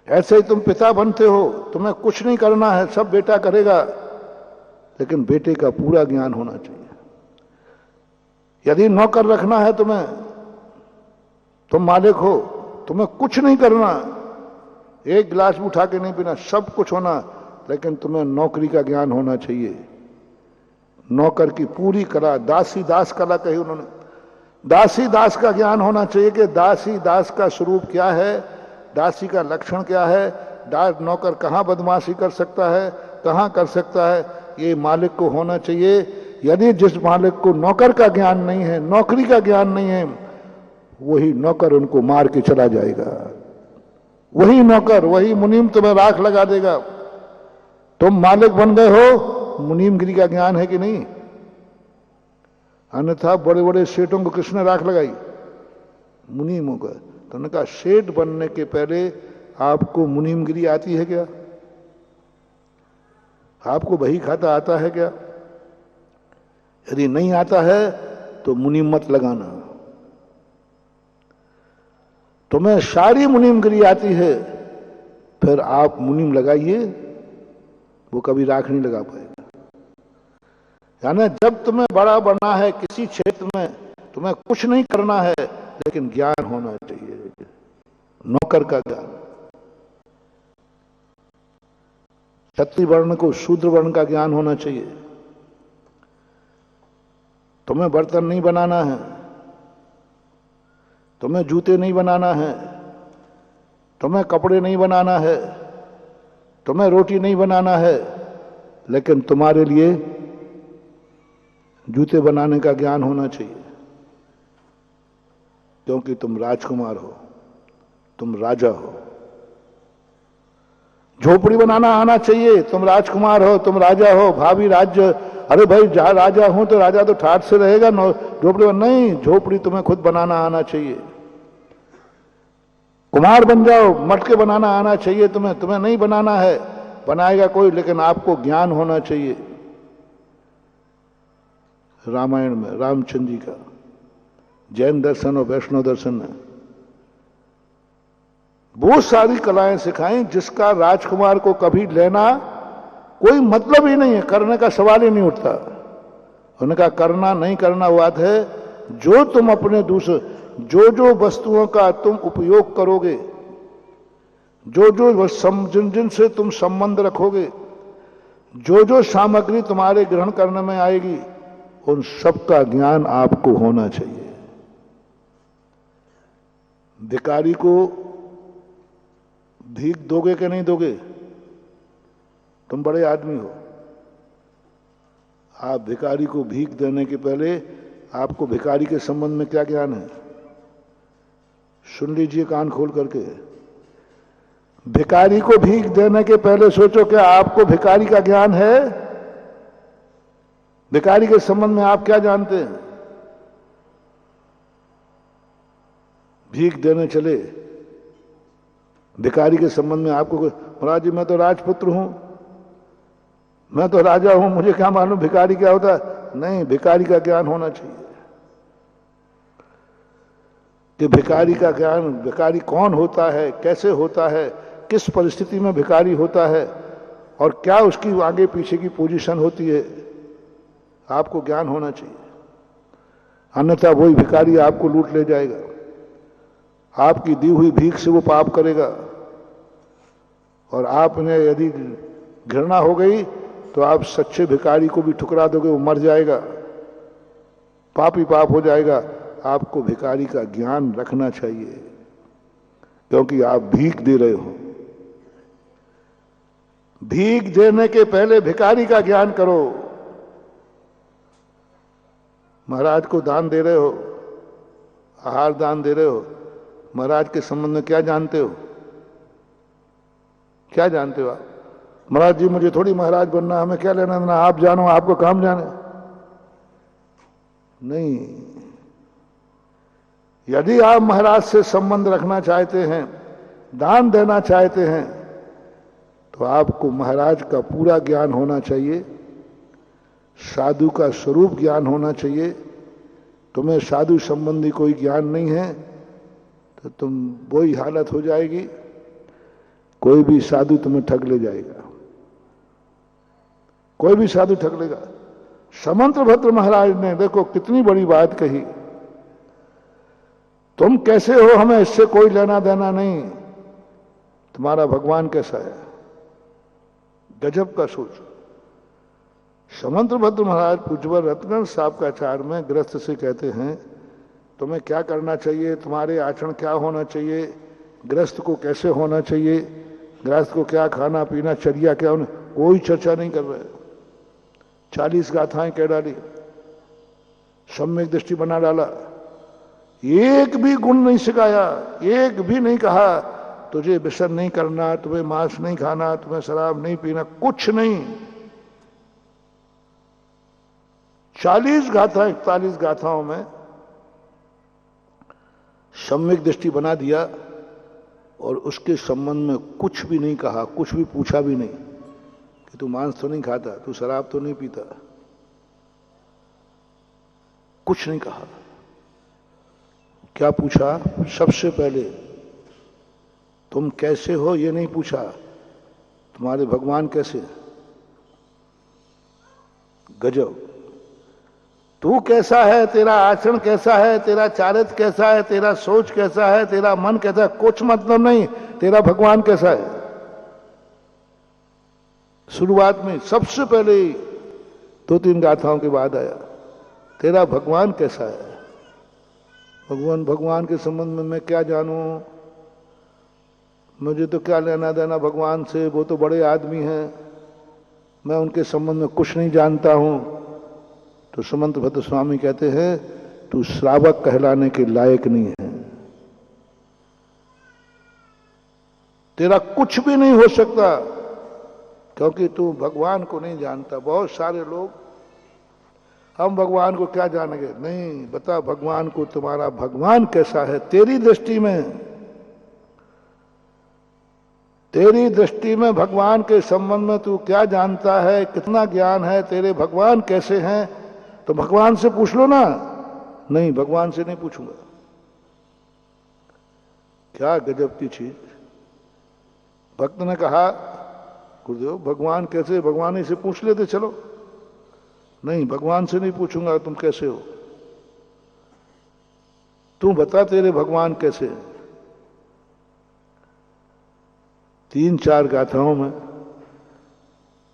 ऐसे ही तुम पिता बनते हो, तुम्हें कुछ नहीं करना है, सब बेटा करेगा, लेकिन बेटे का पूरा ज्ञान होना चाहिए। यदि नौकर रखना है तुम्हें, तुम मालिक हो, तुम्हें कुछ नहीं करना, एक गिलास भी उठा के नहीं पीना, सब कुछ होना, लेकिन तुम्हें नौकरी का ज्ञान होना चाहिए। नौकर की पूरी कला, दासी दास कला कही उन्होंने। दासी दास का ज्ञान होना चाहिए कि दासी दास का स्वरूप क्या है, दासी का लक्षण क्या है, नौकर कहाँ बदमाशी कर सकता है, कहाँ कर सकता है, ये मालिक को होना चाहिए। यदि जिस मालिक को नौकर का ज्ञान नहीं है, नौकरी का ज्ञान नहीं है, वही नौकर उनको मार के चला जाएगा। वही नौकर, वही मुनीम तुम्हें राख लगा देगा। तुम मालिक बन गए हो, मुनीमगिरी का ज्ञान है कि नहीं? अन्यथा बड़े बड़े सेठों को किसने राख लगाई? मुनीमों का। तो उन्होंने कहा सेठ बनने के पहले आपको मुनीमगिरी आती है क्या? आपको बही खाता आता है क्या? यदि नहीं आता है तो मुनीम मत लगाना। तुम्हें सारी मुनीमगिरी आती है, फिर आप मुनीम लगाइए, वो कभी राख नहीं लगा पाएगा। यानी जब तुम्हें बड़ा बनना है किसी क्षेत्र में, तुम्हें कुछ नहीं करना है, लेकिन ज्ञान होना चाहिए, नौकर का ज्ञान। क्षत्रिय वर्ण को शूद्र वर्ण का ज्ञान होना चाहिए। तुम्हें बर्तन नहीं बनाना है, तुम्हें जूते नहीं बनाना है, तुम्हें कपड़े नहीं बनाना है, तुम्हें रोटी नहीं बनाना है, लेकिन तुम्हारे लिए जूते बनाने का ज्ञान होना चाहिए, क्योंकि तुम राजकुमार हो, तुम राजा हो। झोपड़ी बनाना आना चाहिए, तुम राजकुमार हो, तुम राजा हो, भावी राज्य अरे भाई जहां राजा हूं तो राजा तो ठाठ से रहेगा, झोपड़ी नहीं, झोपड़ी तुम्हें खुद बनाना आना चाहिए। कुम्हार बन जाओ, मटके बनाना आना चाहिए तुम्हें। तुम्हें नहीं बनाना है, बनाएगा कोई, लेकिन आपको ज्ञान होना चाहिए। रामायण में रामचंद्र जी का जैन दर्शन और वैष्णव दर्शन है, वो सारी कलाएं सिखाई जिसका राजकुमार को कभी लेना कोई मतलब ही नहीं है, करने का सवाल ही नहीं उठता। उनका करना नहीं करना बात है, जो तुम अपने दूसरे जो वस्तुओं का तुम उपयोग करोगे, जिनसे तुम संबंध रखोगे, जो सामग्री तुम्हारे ग्रहण करने में आएगी, उन सब का ज्ञान आपको होना चाहिए। भिखारी को भीख दोगे कि नहीं दोगे? तुम बड़े आदमी हो, आप भिखारी को भीख देने के पहले आपको भिखारी के संबंध में क्या ज्ञान है? सुन लीजिए कान खोल करके। भिखारी को भीख देने के पहले सोचो क्या आपको भिखारी का ज्ञान है? भिखारी के संबंध में आप क्या जानते हैं? भीख देने चले, भिखारी के संबंध में आपको, महाराज जी मैं तो राजपुत्र हूं, मैं तो राजा हूं, मुझे क्या मालूम भिखारी क्या होता है? नहीं, भिखारी का ज्ञान होना चाहिए कि भिखारी का ज्ञान, भिखारी कौन होता है, कैसे होता है, किस परिस्थिति में भिखारी होता है और क्या उसकी आगे पीछे की पोजीशन होती है, आपको ज्ञान होना चाहिए। अन्यथा वही भिखारी आपको लूट ले जाएगा, आपकी दी हुई भीख से वो पाप करेगा, और आपने यदि घृणा हो गई तो आप सच्चे भिखारी को भी ठुकरा दोगे, वो मर जाएगा, पाप ही पाप हो जाएगा। आपको भिखारी का ज्ञान रखना चाहिए, क्योंकि आप भीख दे रहे हो। भीख देने के पहले भिखारी का ज्ञान करो। महाराज को दान दे रहे हो, आहार दान दे रहे हो, महाराज के संबंध में क्या जानते हो? क्या जानते हो आप? महाराज जी मुझे थोड़ी महाराज बनना, हमें क्या लेना देना, आप जानो, आपको काम जाने। नहीं, यदि आप महाराज से संबंध रखना चाहते हैं, दान देना चाहते हैं, तो आपको महाराज का पूरा ज्ञान होना चाहिए, साधु का स्वरूप ज्ञान होना चाहिए। तुम्हें साधु संबंधी कोई ज्ञान नहीं है तो तुम वही हालत हो जाएगी, कोई भी साधु तुम्हें ठग ले जाएगा, कोई भी साधु ठग लेगा। समंतभद्र महाराज ने देखो कितनी बड़ी बात कही, तुम कैसे हो हमें इससे कोई लेना देना नहीं, तुम्हारा भगवान कैसा है, गजब का सोच। समंतभद्र महाराज पूज्यवर रत्नगंज साहब का आचार में गृहस्थ से कहते हैं तुम्हें क्या करना चाहिए, तुम्हारे आचरण क्या होना चाहिए, गृहस्थ को कैसे होना चाहिए, गृहस्थ को क्या खाना पीना, चर्या क्या होना, कोई चर्चा नहीं कर रहे। 40 गाथाएं कह डाली, सम्यक दृष्टि बना डाला, एक भी गुण नहीं सिखाया, एक भी नहीं कहा तुझे व्यसन नहीं करना, तुम्हें मांस नहीं खाना, तुम्हें शराब नहीं पीना, कुछ नहीं। 40 गाथा 41 गाथाओं में सम्यक दृष्टि बना दिया और उसके संबंध में कुछ भी नहीं कहा, कुछ भी पूछा भी नहीं कि तू मांस तो नहीं खाता, तू शराब तो नहीं पीता, कुछ नहीं कहा। क्या पूछा? सबसे पहले तुम कैसे हो ये नहीं पूछा, तुम्हारे भगवान कैसे। गजब। तू कैसा है, तेरा आचरण कैसा है, तेरा चारित्र कैसा है, तेरा सोच कैसा है, तेरा मन कैसा है, कुछ मतलब नहीं, तेरा भगवान कैसा है। शुरुआत में सबसे पहले 2-3 गाथाओं के बाद आया तेरा भगवान कैसा है। भगवान के संबंध में मैं क्या जानूं, मुझे तो क्या लेना देना भगवान से, वो तो बड़े आदमी हैं, मैं उनके संबंध में कुछ नहीं जानता हूं। तो समंतभद्र स्वामी कहते हैं तू श्रावक कहलाने के लायक नहीं है, तेरा कुछ भी नहीं हो सकता, क्योंकि तू भगवान को नहीं जानता। बहुत सारे लोग हम भगवान को क्या जानेंगे? नहीं, बता भगवान को, तुम्हारा भगवान कैसा है तेरी दृष्टि में। तेरी दृष्टि में भगवान के संबंध में तू क्या जानता है, कितना ज्ञान है, तेरे भगवान कैसे हैं? तो भगवान से पूछ लो ना। नहीं, भगवान से नहीं पूछूंगा। क्या गजब की चीज। भक्त ने कहा, गुरुदेव भगवान कैसे? भगवान ही से पूछ लेते चलो। नहीं, भगवान से नहीं पूछूंगा तुम कैसे हो। तू बता तेरे भगवान कैसे हैं। 3-4 गाथाओं में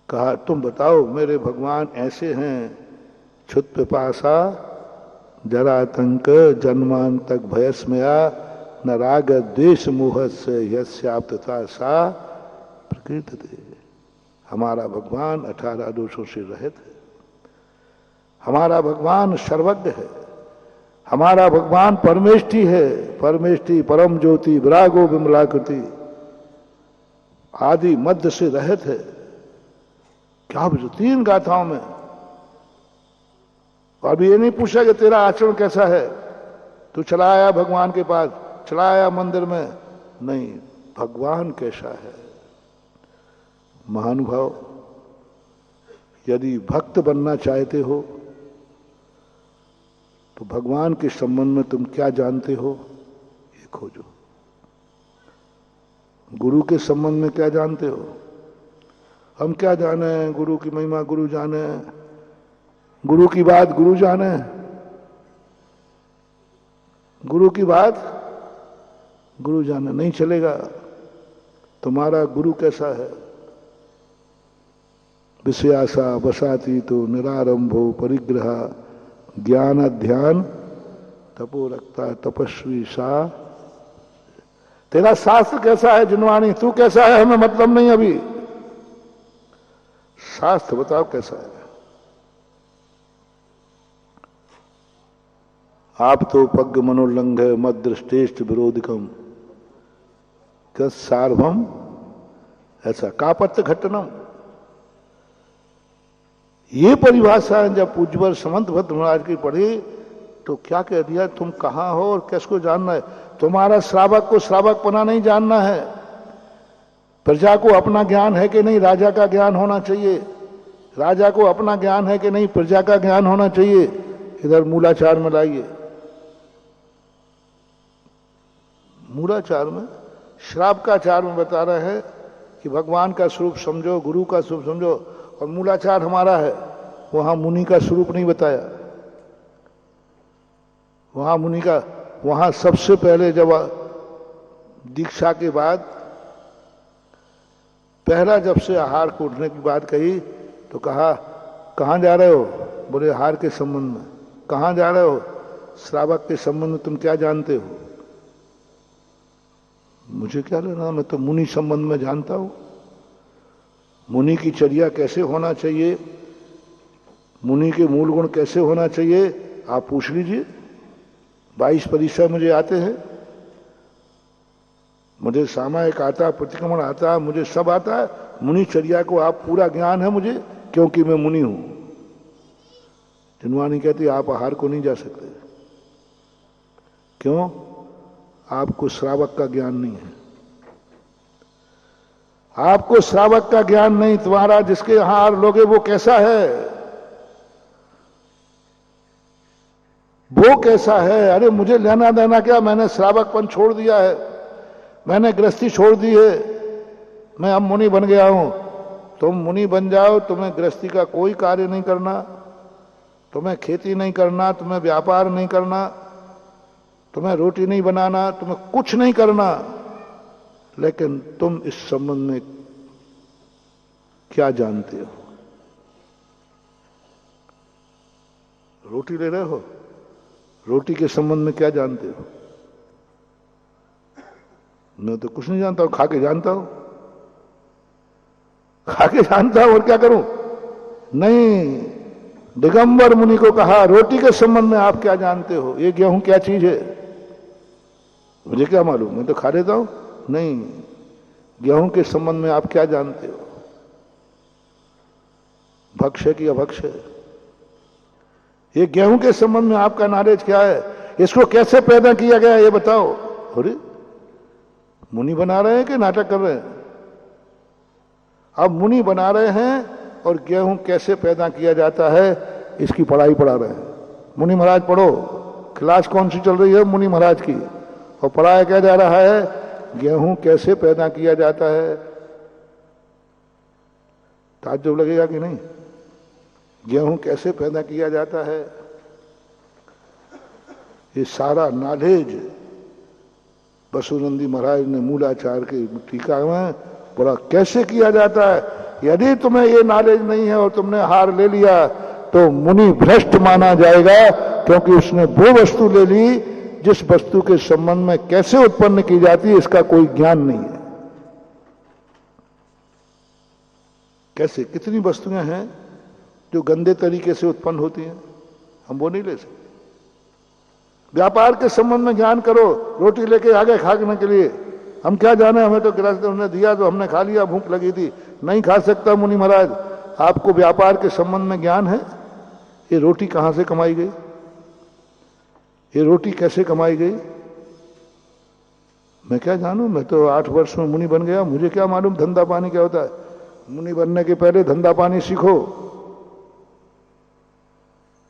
कहा, तुम बताओ मेरे भगवान ऐसे हैं, क्षुत पिपासा जरातंक जन्मांतक भयस्मया न राग द्वेष मोह से यस्याप्तता सा प्रकृति। हमारा भगवान 18 दोषों से रहित है। हमारा भगवान सर्वज्ञ है। हमारा भगवान परमेष्टि है। परमेष्टि परम ज्योति विरागो विमलाकृति आदि मध्य से रहित है। क्या बुझो 3 गाथाओं में। अभी ये नहीं पूछा कि तेरा आचरण कैसा है, तू चला आया भगवान के पास, चला आया मंदिर में। नहीं, भगवान कैसा है। महानुभाव, यदि भक्त बनना चाहते हो तो भगवान के संबंध में तुम क्या जानते हो ये खोजो। गुरु के संबंध में क्या जानते हो? हम क्या जाने? गुरु की महिमा गुरु जाने, गुरु की बात गुरु जाने, गुरु की बात गुरु जाने। नहीं चलेगा। तुम्हारा गुरु कैसा है? विषयासा बसाती तो निरारंभो परिग्रह ज्ञान ध्यान तपो रखता तपस्वी सा। तेरा शास्त्र कैसा है जिनवाणी? तू कैसा है हमें मतलब नहीं। अभी शास्त्र बताओ कैसा है। आप तो पग मनोल्लंघ मद दृष्टेष्ट विरोधिकम सार्वम ऐसा कापत्य घटनम। ये परिभाषा जब पूज्यवर समंत भद्र महाराज की पढ़ी तो क्या कह दिया, तुम कहां हो और किसको जानना है? तुम्हारा श्रावक को श्रावक पना नहीं जानना है। प्रजा को अपना ज्ञान है कि नहीं, राजा का ज्ञान होना चाहिए। राजा को अपना ज्ञान है कि नहीं, प्रजा का ज्ञान होना चाहिए। इधर मूलाचार में लाइए। मूलाचार में, श्रावकाचार में बता रहे हैं कि भगवान का स्वरूप समझो, गुरु का स्वरूप समझो। और मूलाचार हमारा है, वहां मुनि का स्वरूप नहीं बताया। वहां मुनि का, वहां सबसे पहले जब दीक्षा के बाद पहला जब से आहार को उठने की बात कही तो कहा, कहां जा रहे हो? बोले आहार के संबंध में। कहां जा रहे हो? श्रावक के संबंध में तुम क्या जानते हो? मुझे क्या लेना, मैं तो मुनि संबंध में जानता हूं। मुनि की चर्या कैसे होना चाहिए, मुनि के मूल गुण कैसे होना चाहिए, आप पूछ लीजिए। 22 परीक्षा मुझे आते हैं। मुझे सामायिक आता, प्रतिक्रमण आता, मुझे सब आता है। मुनि चर्या को आप पूरा ज्ञान है मुझे, क्योंकि मैं मुनि हूं। जिनवानी कहती आप आहार को नहीं जा सकते। क्यों? आपको श्रावक का ज्ञान नहीं है। आपको श्रावक का ज्ञान नहीं। तुम्हारा जिसके यहां आहार लोगे वो कैसा है, वो कैसा है? अरे मुझे लेना देना क्या, मैंने श्रावकपन छोड़ दिया है, मैंने गृहस्थी छोड़ दी है, मैं अब मुनि बन गया हूं। तुम मुनि बन जाओ, तुम्हें गृहस्थी का कोई कार्य नहीं करना, तुम्हें खेती नहीं करना, तुम्हें व्यापार नहीं करना, तुम्हें रोटी नहीं बनाना, तुम्हें कुछ नहीं करना। लेकिन तुम इस संबंध में क्या जानते हो? रोटी ले रहे हो, रोटी के संबंध में क्या जानते हो? मैं तो कुछ नहीं जानता हूं, खा के जानता हूं। खा के जानता हूं और क्या करूं? नहीं, दिगंबर मुनि को कहा रोटी के संबंध में आप क्या जानते हो? ये गेहूं क्या चीज है? मुझे क्या मालूम, मैं तो खा लेता हूं। नहीं, गेहूं के संबंध में आप क्या जानते हो? भक्ष्य की अभक्ष्य? ये गेहूं के संबंध में आपका नॉलेज क्या है? इसको कैसे पैदा किया गया ये बताओ। अरे मुनि बना रहे हैं कि नाटक कर रहे हैं? अब मुनि बना रहे हैं और गेहूं कैसे पैदा किया जाता है इसकी पढ़ाई पढ़ा रहे हैं। मुनि महाराज पढ़ो, क्लास कौन सी चल रही है मुनि महाराज की, और पढ़ाया क्या जा रहा है? गेहूं कैसे पैदा किया जाता है। ताज्जुब लगेगा कि नहीं? गेहूं कैसे पैदा किया जाता है, ये सारा नॉलेज बसुनंदी महाराज ने मूलाचार की टीका में बोला कैसे किया जाता है। यदि तुम्हें ये नॉलेज नहीं है और तुमने हार ले लिया तो मुनि भ्रष्ट माना जाएगा, क्योंकि उसने वो वस्तु ले ली जिस वस्तु के संबंध में कैसे उत्पन्न की जाती है इसका कोई ज्ञान नहीं है। कैसे, कितनी वस्तुएं हैं जो गंदे तरीके से उत्पन्न होती हैं, हम वो नहीं ले सकते। व्यापार के संबंध में ज्ञान करो, रोटी लेके आगे खाने के लिए, हम क्या जाने, हमें तो गिलास उन्होंने दिया तो हमने खा लिया, भूख लगी थी। नहीं खा सकता मुनि महाराज। आपको व्यापार के संबंध में ज्ञान है? ये रोटी कहां से कमाई गई, ये रोटी कैसे कमाई गई, मैं क्या जानूं। मैं तो 8 वर्ष में मुनि बन गया, मुझे क्या मालूम धंधा पानी क्या होता है। मुनि बनने के पहले धंधा पानी सीखो,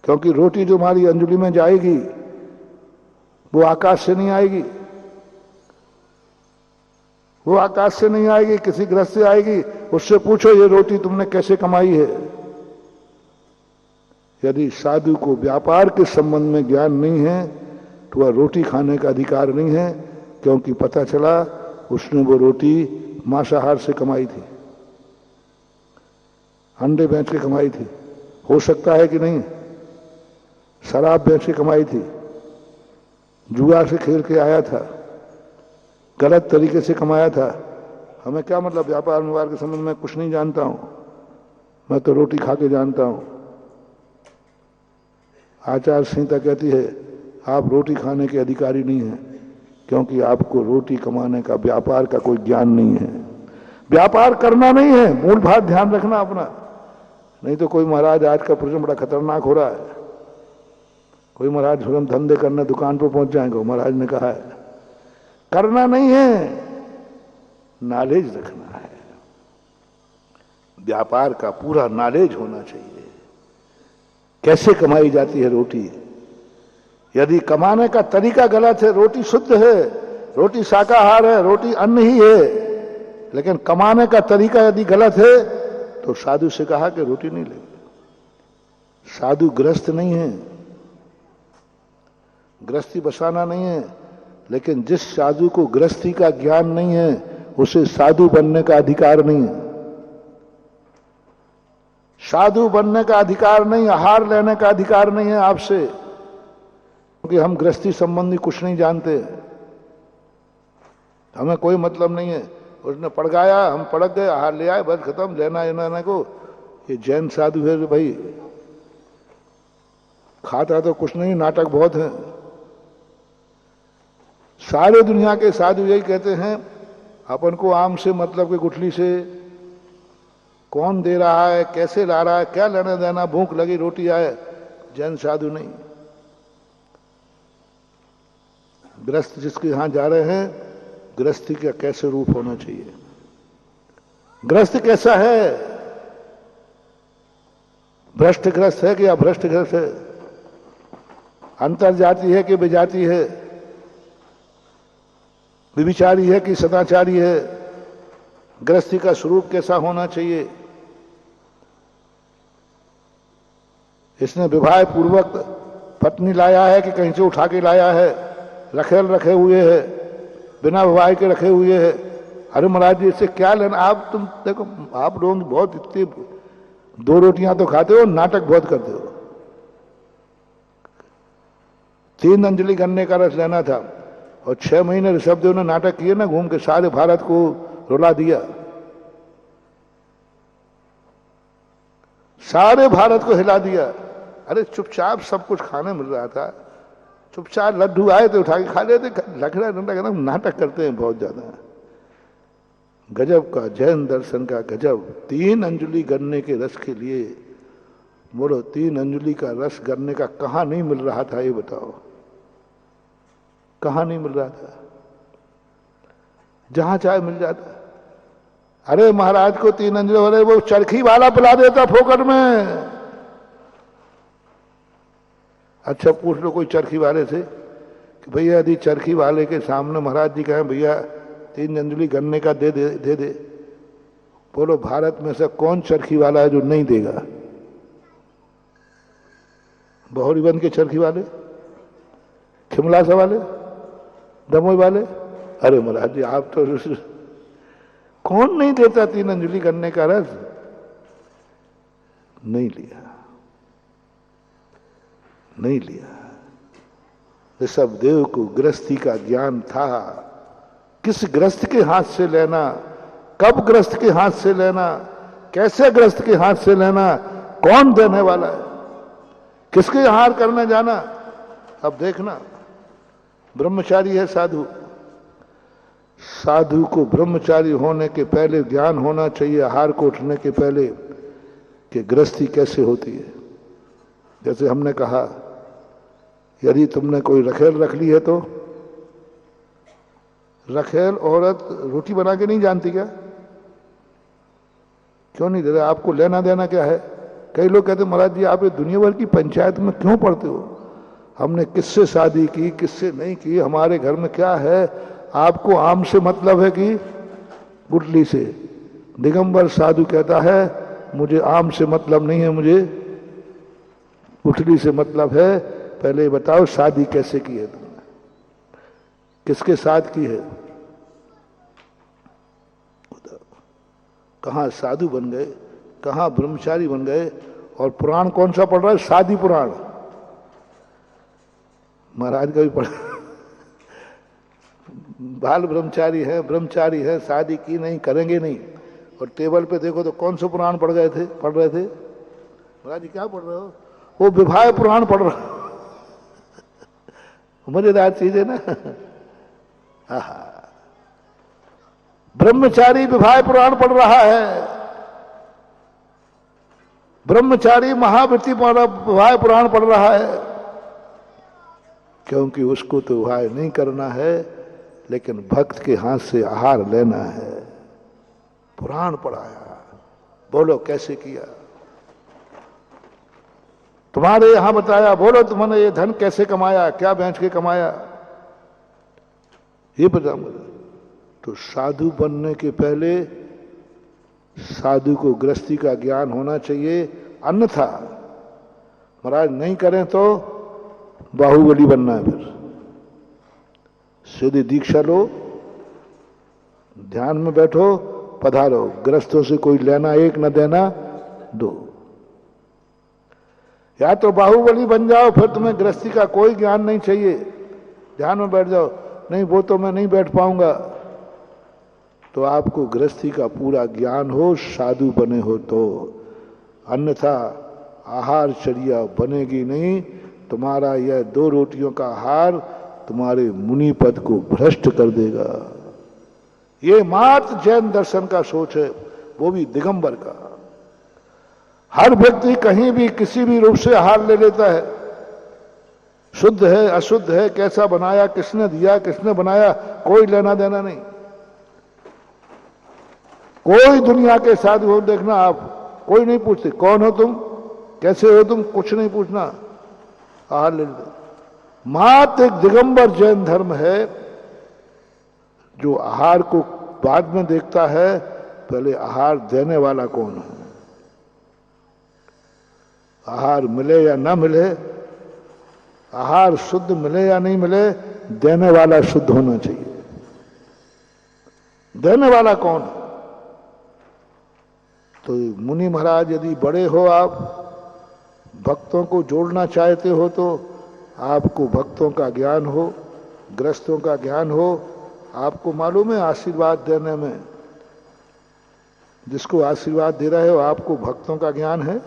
क्योंकि रोटी जो हमारी अंजलि में जाएगी वो आकाश से नहीं आएगी, वो आकाश से नहीं आएगी, किसी ग्रह से आएगी। उससे पूछो ये रोटी तुमने कैसे कमाई है। यदि साधु को व्यापार के संबंध में ज्ञान नहीं है तो वह रोटी खाने का अधिकार नहीं है, क्योंकि पता चला उसने वो रोटी मांसाहार से कमाई थी, अंडे बेच के कमाई थी, हो सकता है कि नहीं, शराब बेच के कमाई थी, जुआ से खेल के आया था, गलत तरीके से कमाया था। हमें क्या मतलब व्यापार व्यवहार के संबंध में कुछ नहीं जानता हूं, मैं तो रोटी खा के जानता हूं। आचार संहिता कहती है आप रोटी खाने के अधिकारी नहीं हैं, क्योंकि आपको रोटी कमाने का व्यापार का कोई ज्ञान नहीं है। व्यापार करना नहीं है, मूल बात ध्यान रखना अपना। नहीं तो कोई महाराज आज का प्रश्न बड़ा खतरनाक हो रहा है, कोई महाराज हम धंधे करने दुकान पर पहुंच जाएंगे। महाराज ने कहा है करना नहीं है, नॉलेज रखना है। व्यापार का पूरा नॉलेज होना चाहिए, कैसे कमाई जाती है रोटी। यदि कमाने का तरीका गलत है, रोटी शुद्ध है, रोटी शाकाहार है, रोटी अन्न ही है, लेकिन कमाने का तरीका यदि गलत है तो साधु से कहा कि रोटी नहीं लेंगे। साधु ग्रस्त नहीं है, गृहस्थी बसाना नहीं है, लेकिन जिस साधु को गृहस्थी का ज्ञान नहीं है उसे साधु बनने का अधिकार नहीं है। साधु बनने का अधिकार नहीं, आहार लेने का अधिकार नहीं है आपसे, क्योंकि हम गृहस्थी संबंधी कुछ नहीं जानते, हमें कोई मतलब नहीं है। उसने पड़गाया, हम पड़क गए, आहार ले आए, बस खत्म, लेना को। ये जैन साधु है भाई, खाता तो कुछ नहीं, नाटक बहुत है। सारे दुनिया के साधु यही कहते हैं अपन को आम से मतलब कि गुठली से, कौन दे रहा है, कैसे ला रहा है, क्या लेना देना, भूख लगी रोटी आए। जैन साधु नहीं। गृहस्थ जिसके यहां जा रहे हैं, गृहस्थी का कैसे रूप होना चाहिए, गृहस्थ कैसा है, भ्रष्ट गृहस्थ है कि अभ्रष्ट गृहस्थ है, अंतर जाति है कि विजाति है, विभिचारी है कि सदाचारी है, गृहस्थी का स्वरूप कैसा होना चाहिए। इसने विवाह पूर्वक पत्नी लाया है कि कहीं से उठा के लाया है, रखेल रखे हुए है, बिना विवाह के रखे हुए है। अरे महाराज जी इससे क्या लेना, आप तुम देखो आप लोग बहुत इतनी 2 रोटियां तो खाते हो, नाटक बहुत करते हो। 3 अंजलि गन्ने का रस लेना था और 6 महीने ऋषभदेव ने नाटक किए ना, घूम के सारे भारत को रुला दिया, सारे भारत को हिला दिया। अरे चुपचाप सब कुछ खाने मिल रहा था, चुपचाप लड्डू आए तो उठा के खा लेते, नाटक करते हैं बहुत ज्यादा। गजब का जैन दर्शन का गजब। 3 अंजलि गन्ने के रस के लिए बोलो 3 अंजलि का रस गन्ने का कहां नहीं मिल रहा था, ये बताओ, कहां नहीं मिल रहा था? जहां चाहे मिल जाता। अरे महाराज को 3 अंजलि वाले वो चरखी वाला पिला देता फोकट में। अच्छा पूछ लो कोई चरखी वाले से कि भैया यदि चरखी वाले के सामने महाराज जी कहें भैया 3 अंजलि गन्ने का दे दे, बोलो भारत में से कौन चरखी वाला है जो नहीं देगा? बहुरीबंद के चरखी वाले, खिमलासा वाले, दमोई वाले? अरे महाराज जी आप तो कौन नहीं देता 3 अंजलि गन्ने का रस? नहीं लिया, नहीं लिया। ऋषभदेव को गृहस्थी का ज्ञान था। किस गृहस्थ के हाथ से लेना, कब गृहस्थ के हाथ से लेना, कैसे गृहस्थ के हाथ से लेना, कौन देने वाला है, किसके आहार करने जाना। अब देखना, ब्रह्मचारी है साधु, साधु को ब्रह्मचारी होने के पहले ज्ञान होना चाहिए, आहार को उठने के पहले, कि गृहस्थी कैसे होती है। जैसे हमने कहा यदि तुमने कोई रखेल रख ली है तो रखेल औरत रोटी बना के नहीं जानती क्या? क्यों नहीं दे रहे? आपको लेना देना क्या है? कई लोग कहते महाराज जी आप ये दुनिया भर की पंचायत में क्यों पढ़ते हो? हमने किससे शादी की, किससे नहीं की, हमारे घर में क्या है? आपको आम से मतलब है कि गुटली से? दिगंबर साधु कहता है मुझे आम से मतलब नहीं है, मुझे गुठली से मतलब है। पहले बताओ शादी कैसे की है तुमने, किसके साथ की है? कहां साधु बन गए, कहां ब्रह्मचारी बन गए? और पुराण कौन सा पढ़ रहा है? शादी पुराण। महाराज का भी पढ़ बाल ब्रह्मचारी है, ब्रह्मचारी है, शादी की नहीं, करेंगे नहीं। और टेबल पे देखो तो कौन से पुराण पढ़ रहे थे? महाराज जी क्या पढ़ रहे हो? वो विवाह पुराण पढ़ रहा। मजेदार चीज है ना। ब्रह्मचारी विवाह पुराण पढ़ रहा है, ब्रह्मचारी महावृत्ति विवाह पुराण पढ़ रहा है, क्योंकि उसको तो विवाह नहीं करना है, लेकिन भक्त के हाथ से आहार लेना है। पुराण पढ़ाया, बोलो कैसे किया? तुम्हारे यहां बताया, बोलो तुमने ये धन कैसे कमाया, क्या बेच के कमाया, ये बता मुझे। तो साधु बनने के पहले साधु को गृहस्थी का ज्ञान होना चाहिए, अन्यथा महाराज नहीं करें तो बाहुबली बनना है। फिर सीधी दीक्षा लो, ध्यान में बैठो, पधारो, गृहस्थों से कोई लेना एक न देना दो। या तो बाहुबली बन जाओ, फिर तुम्हें गृहस्थी का कोई ज्ञान नहीं चाहिए, ध्यान में बैठ जाओ। नहीं वो तो मैं नहीं बैठ पाऊंगा, तो आपको गृहस्थी का पूरा ज्ञान हो, साधु बने हो तो। अन्यथा आहार चर्या बनेगी नहीं। तुम्हारा यह 2 रोटियों का आहार तुम्हारे मुनि पद को भ्रष्ट कर देगा। ये मात्र जैन दर्शन का सोच है, वो भी दिगंबर का। हर व्यक्ति कहीं भी किसी भी रूप से आहार ले लेता है, शुद्ध है अशुद्ध है, कैसा बनाया, किसने दिया, किसने बनाया, कोई लेना देना नहीं। कोई दुनिया के साधु हो देखना आप, कोई नहीं पूछते कौन हो तुम, कैसे हो तुम, कुछ नहीं पूछना, आहार ले लेते। मात्र एक दिगंबर जैन धर्म है जो आहार को बाद में देखता है, पहले आहार देने वाला कौन है। आहार मिले या ना मिले, आहार शुद्ध मिले या नहीं मिले, देने वाला शुद्ध होना चाहिए। देने वाला कौन है? तो मुनि महाराज यदि बड़े हो, आप भक्तों को जोड़ना चाहते हो, तो आपको भक्तों का ज्ञान हो, गृहस्थों का ज्ञान हो। आपको मालूम है आशीर्वाद देने में, जिसको आशीर्वाद दे रहे हो आपको भक्तों का ज्ञान है।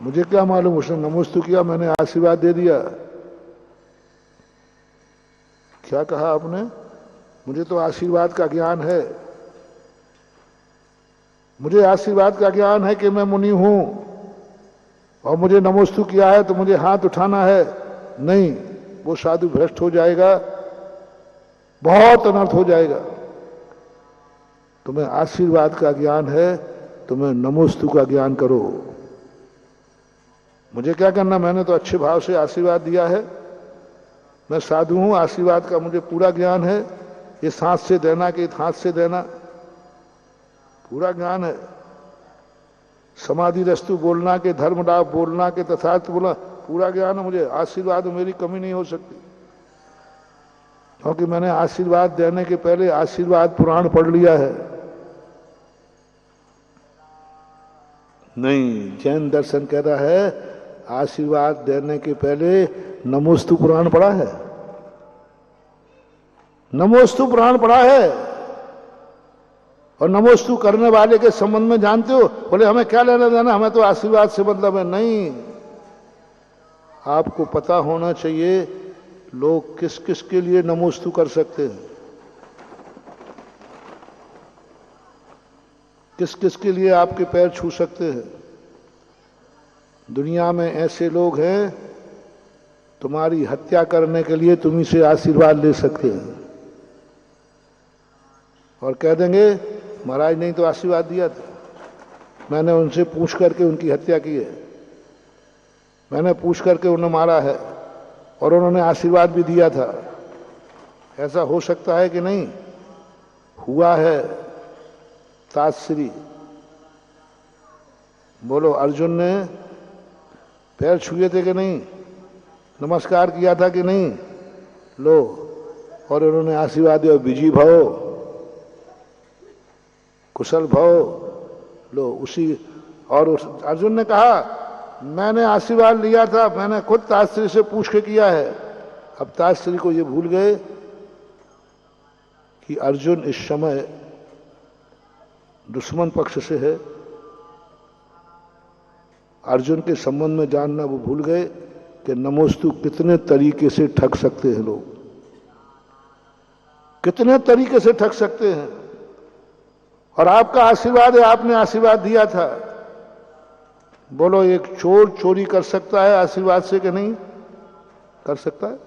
मुझे क्या मालूम, उसने नमोस्तु किया, मैंने आशीर्वाद दे दिया। क्या कहा आपने? मुझे तो आशीर्वाद का ज्ञान है। मुझे आशीर्वाद का ज्ञान है कि मैं मुनि हूं और मुझे नमोस्तु किया है तो मुझे हाथ उठाना है, नहीं, वो साधु भ्रष्ट हो जाएगा, बहुत अनर्थ हो जाएगा। तुम्हें आशीर्वाद का ज्ञान है, तुम्हें नमोस्तु का ज्ञान करो। मुझे क्या करना, मैंने तो अच्छे भाव से आशीर्वाद दिया है, मैं साधु हूं, आशीर्वाद का मुझे पूरा ज्ञान है, इस हाथ से देना कि इस हाथ से देना, पूरा ज्ञान है। समाधि रस्तु बोलना के धर्मलाभ बोलना के तथार्थ बोलना, पूरा ज्ञान है मुझे। आशीर्वाद में मेरी कमी नहीं हो सकती, क्योंकि मैंने आशीर्वाद देने के पहले आशीर्वाद पुराण पढ़ लिया है। नहीं, जैन दर्शन कह रहा है आशीर्वाद देने के पहले नमोस्तु पुराण पढ़ा है, नमोस्तु पुराण पढ़ा है। और नमोस्तु करने वाले के संबंध में जानते हो, बोले हमें क्या लेना देना, हमें तो आशीर्वाद से मतलब है। नहीं, आपको पता होना चाहिए लोग किस किस के लिए नमोस्तु कर सकते हैं, किस किस के लिए आपके पैर छू सकते हैं। दुनिया में ऐसे लोग हैं तुम्हारी हत्या करने के लिए तुम्ही से आशीर्वाद ले सकते हैं और कह देंगे महाराज ने तो आशीर्वाद दिया था, मैंने उनसे पूछ करके उनकी हत्या की है, मैंने पूछ करके उन्हें मारा है और उन्होंने आशीर्वाद भी दिया था। ऐसा हो सकता है कि नहीं? हुआ है। ताश्री बोलो, अर्जुन ने पैर छुए थे कि नहीं, नमस्कार किया था कि नहीं? लो, और उन्होंने आशीर्वाद दिया, विजयी भव, कुशल भव, लो उसी। और उस अर्जुन ने कहा मैंने आशीर्वाद लिया था, मैंने खुद ताश्री से पूछ के किया है। अब ताश्री को ये भूल गए कि अर्जुन इस समय दुश्मन पक्ष से है। अर्जुन के संबंध में जानना वो भूल गए कि नमोस्तु कितने तरीके से ठग सकते हैं लोग, कितने तरीके से ठग सकते हैं। और आपका आशीर्वाद है, आपने आशीर्वाद दिया था। बोलो एक चोर चोरी कर सकता है आशीर्वाद से कि नहीं कर सकता है?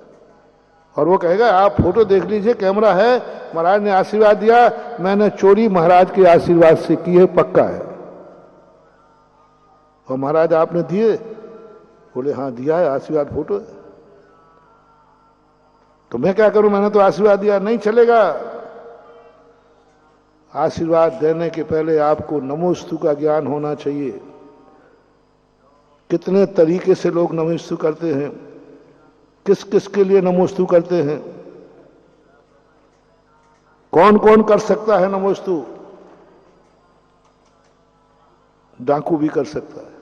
और वो कहेगा आप फोटो देख लीजिए, कैमरा है, महाराज ने आशीर्वाद दिया, मैंने चोरी महाराज के आशीर्वाद से की है, पक्का है। और महाराज आपने दिए? बोले हाँ दिया है, आशीर्वाद फोटो है। तो मैं क्या करूं, मैंने तो आशीर्वाद दिया। नहीं चलेगा। आशीर्वाद देने के पहले आपको नमोस्तु का ज्ञान होना चाहिए। कितने तरीके से लोग नमोस्तु करते हैं, किस किस के लिए नमोस्तु करते हैं, कौन कौन कर सकता है नमोस्तु? डाकू भी कर सकता है।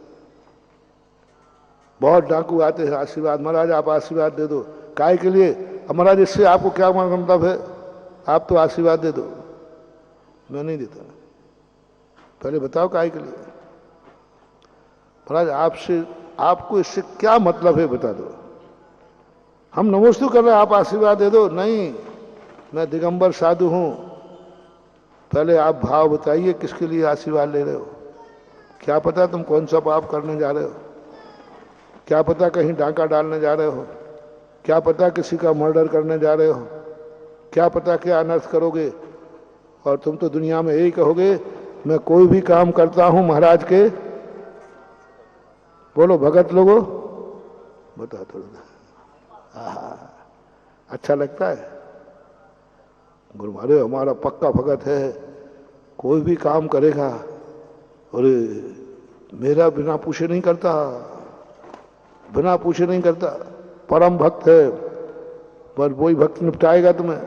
बहुत डाकू आते हैं आशीर्वाद, महाराज आप आशीर्वाद दे दो, काय के लिए? महाराज इससे आपको क्या मतलब है, आप तो आशीर्वाद दे दो। मैं नहीं देता, पहले बताओ काय के लिए? महाराज आपसे, आपको इससे क्या मतलब है बता दो। हम नमोस्तु कर रहे हैं, आप आशीर्वाद दे दो। नहीं, मैं दिगंबर साधु हूं, पहले आप भाव बताइए किसके लिए आशीर्वाद ले रहे हो। क्या पता तुम कौन सा पाप करने जा रहे हो, क्या पता कहीं डाका डालने जा रहे हो, क्या पता किसी का मर्डर करने जा रहे हो, क्या पता क्या अनर्थ करोगे। और तुम तो दुनिया में यही कहोगे मैं कोई भी काम करता हूं महाराज के। बोलो भगत लोगों, बता थोड़ा अच्छा लगता है? गुरु महाराज हमारा पक्का भगत है, कोई भी काम करेगा और मेरा बिना पूछे नहीं करता, बिना पूछे नहीं करता, परम भक्त है, पर वही भक्त निपटाएगा तुम्हें।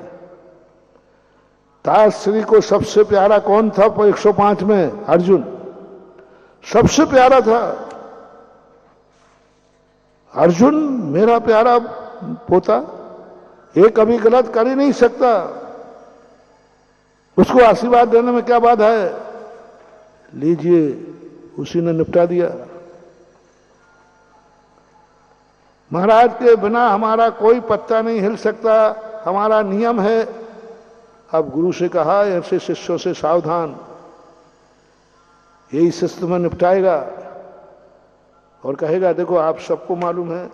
ताश्री को सबसे प्यारा कौन था 105 में? अर्जुन सबसे प्यारा था। अर्जुन मेरा प्यारा पोता, ये कभी गलत कर ही नहीं सकता, उसको आशीर्वाद देने में क्या बात है? लीजिए, उसी ने निपटा दिया। महाराज के बिना हमारा कोई पत्ता नहीं हिल सकता, हमारा नियम है। अब गुरु से कहा ऐसे शिष्यों से सावधान, यही शस्त्र में निपटाएगा और कहेगा देखो आप सबको मालूम है,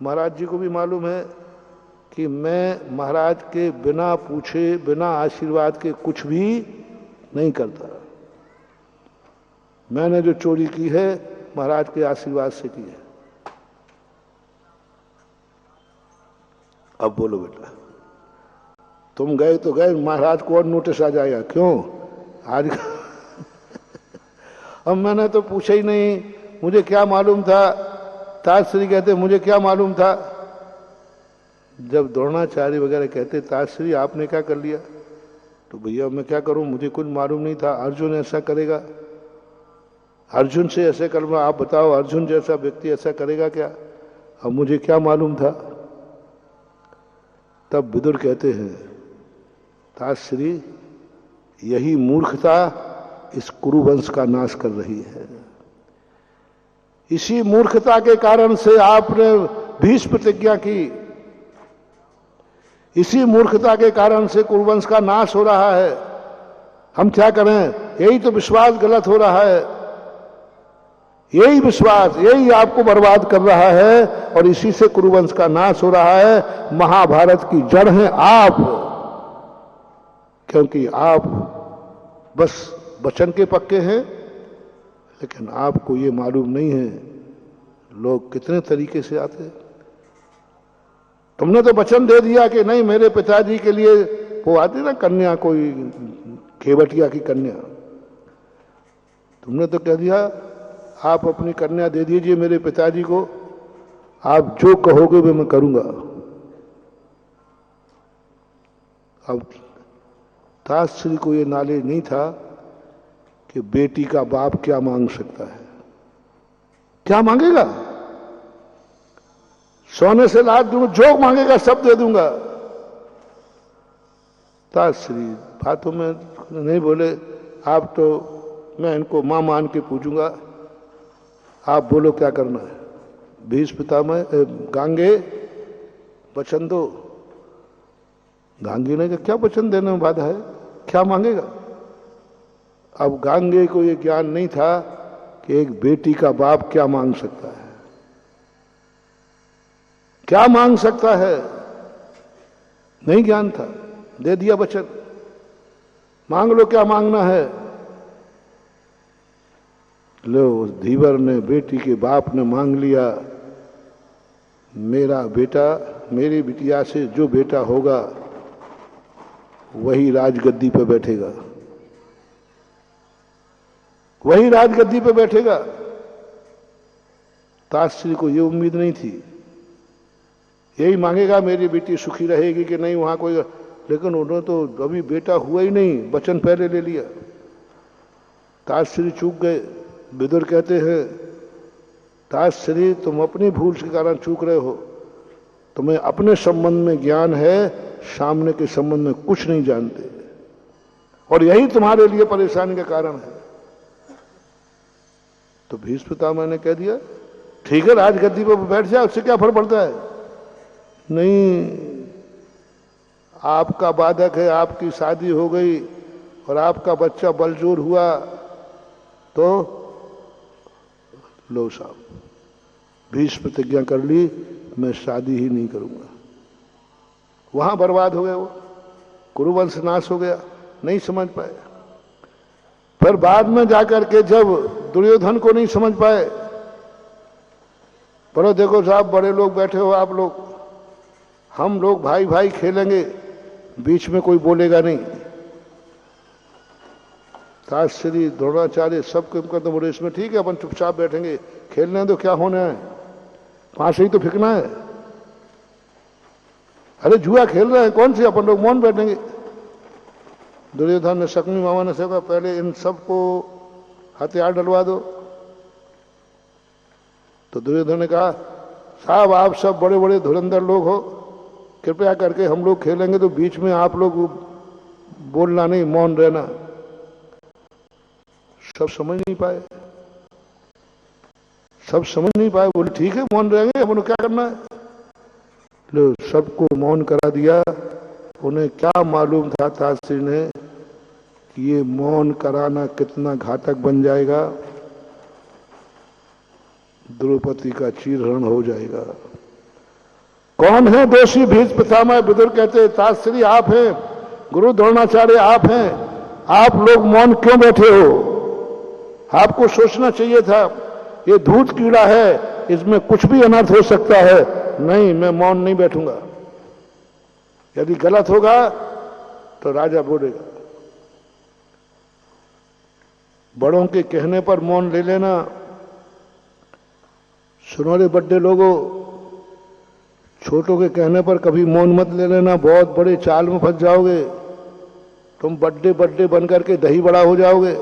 महाराज जी को भी मालूम है कि मैं महाराज के बिना पूछे बिना आशीर्वाद के कुछ भी नहीं करता। मैंने जो चोरी की है महाराज के आशीर्वाद से की है। अब बोलो बेटा, तुम गए तो गए, महाराज को और नोटिस आ जाएगा। क्यों आज अब मैंने तो पूछा ही नहीं, मुझे क्या मालूम था। ताजश्री कहते मुझे क्या मालूम था। जब द्रोणाचार्य वगैरह कहते ताजश्री आपने क्या कर लिया, तो भैया मैं क्या करूं, मुझे कुछ मालूम नहीं था। अर्जुन ऐसा करेगा, अर्जुन से ऐसे करूंगा, आप बताओ अर्जुन जैसा व्यक्ति ऐसा करेगा क्या। अब मुझे क्या मालूम था। तब विदुर कहते हैं ताजश्री यही मूर्खता इस कुरुवंश का नाश कर रही है। इसी मूर्खता के कारण से आपने भीष्म प्रतिज्ञा की, इसी मूर्खता के कारण से कुरुवंश का नाश हो रहा है। हम क्या करें, यही तो विश्वास गलत हो रहा है, यही विश्वास यही आपको बर्बाद कर रहा है और इसी से कुरुवंश का नाश हो रहा है। महाभारत की जड़ है आप, क्योंकि आप बस वचन के पक्के हैं, लेकिन आपको ये मालूम नहीं है लोग कितने तरीके से आते हैं। तुमने तो वचन दे दिया कि नहीं मेरे पिताजी के लिए, वो आती ना कन्या, कोई केवटिया की कन्या, तुमने तो कह दिया आप अपनी कन्या दे दीजिए मेरे पिताजी को, आप जो कहोगे वो मैं करूंगा। अब ताजश्री को ये नॉलेज नहीं था कि बेटी का बाप क्या मांग सकता है। क्या मांगेगा, सोने से लाद दूंगा, जो मांगेगा सब दे दूंगा। ताजश्री बातों में नहीं बोले, आप तो मैं इनको मां मान के पूछूंगा, आप बोलो क्या करना है। भीष्म पितामह गांगे वचन दो। गांगे ने कहा क्या वचन देने में बाधा है, क्या मांगेगा। अब गांगे को यह ज्ञान नहीं था कि एक बेटी का बाप क्या मांग सकता है, क्या मांग सकता है, नहीं ज्ञान था। दे दिया वचन, मांग लो क्या मांगना है। लो धीवर ने, बेटी के बाप ने मांग लिया, मेरा बेटा, मेरी बिटिया से जो बेटा होगा वही राजगद्दी पे बैठेगा, वही राजगद्दी पे बैठेगा। ताजश्री को ये उम्मीद नहीं थी, यही मांगेगा मेरी बेटी सुखी रहेगी कि नहीं वहां कोई, लेकिन उन्होंने तो अभी बेटा हुआ ही नहीं, वचन पहले ले लिया। ताजश्री चूक गए। विदुर कहते हैं ताजश्री तुम अपनी भूल के कारण चूक रहे हो, तुम्हें अपने संबंध में ज्ञान है, सामने के संबंध में कुछ नहीं जानते, और यही तुम्हारे लिए परेशानी का कारण है। तो भीष्म पितामह ने कह दिया ठीक है राजगद्दी पर बैठ जाए, उससे क्या फर्क पड़ता है। नहीं, आपका बाधक है, आपकी शादी हो गई और आपका बच्चा बलजोर हुआ तो लो साहब, भीष्म प्रतिज्ञा कर ली, मैं शादी ही नहीं करूंगा। वहां बर्बाद हो गया, वो कुरुवंश नाश हो गया, नहीं समझ पाए। फिर बाद में जाकर के जब दुर्योधन को नहीं समझ पाए, बोलो देखो साहब बड़े लोग बैठे हो आप लोग, हम लोग भाई भाई खेलेंगे, बीच में कोई बोलेगा नहीं। ताजश्री द्रोणाचार्य सबके तो बोले इसमें ठीक है अपन चुपचाप बैठेंगे, खेलने तो क्या होना है, वहां से ही तो फेंकना है। अरे जुआ खेल रहे हैं कौन सी, अपन लोग मौन बैठेंगे। दुर्योधन ने शकुनी मामा ने कहा पहले इन सबको हथियार डलवा दो। तो दुर्योधन ने कहा साहब आप सब बड़े बड़े धुरंधर लोग हो, कृपया करके हम लोग खेलेंगे तो बीच में आप लोग बोलना नहीं, मौन रहना। सब समझ नहीं पाए, सब समझ नहीं पाए, बोले ठीक है मौन रहेंगे, हम लोग क्या करना है। लो सबको मौन करा दिया। उन्हें क्या मालूम था ताजश्री ने कि ये मौन कराना कितना घातक बन जाएगा, द्रौपदी का चीरहरण हो जाएगा। कौन है दोषी? भीष्म पितामह विदुर कहते ताश्री आप हैं, गुरु द्रोणाचार्य आप हैं, आप लोग मौन क्यों बैठे हो? आपको सोचना चाहिए था, ये धूत कीड़ा है, इसमें कुछ भी अनर्थ हो सकता है। नहीं, मैं मौन नहीं बैठूंगा। यदि गलत होगा तो राजा बोलेगा। बड़ों के कहने पर मौन ले लेना। सुनो रे बड्डे लोगों, छोटों के कहने पर कभी मौन मत ले लेना, बहुत बड़े चाल में फंस जाओगे। तुम बड्डे बड्डे बनकर के दही बड़ा हो जाओगे।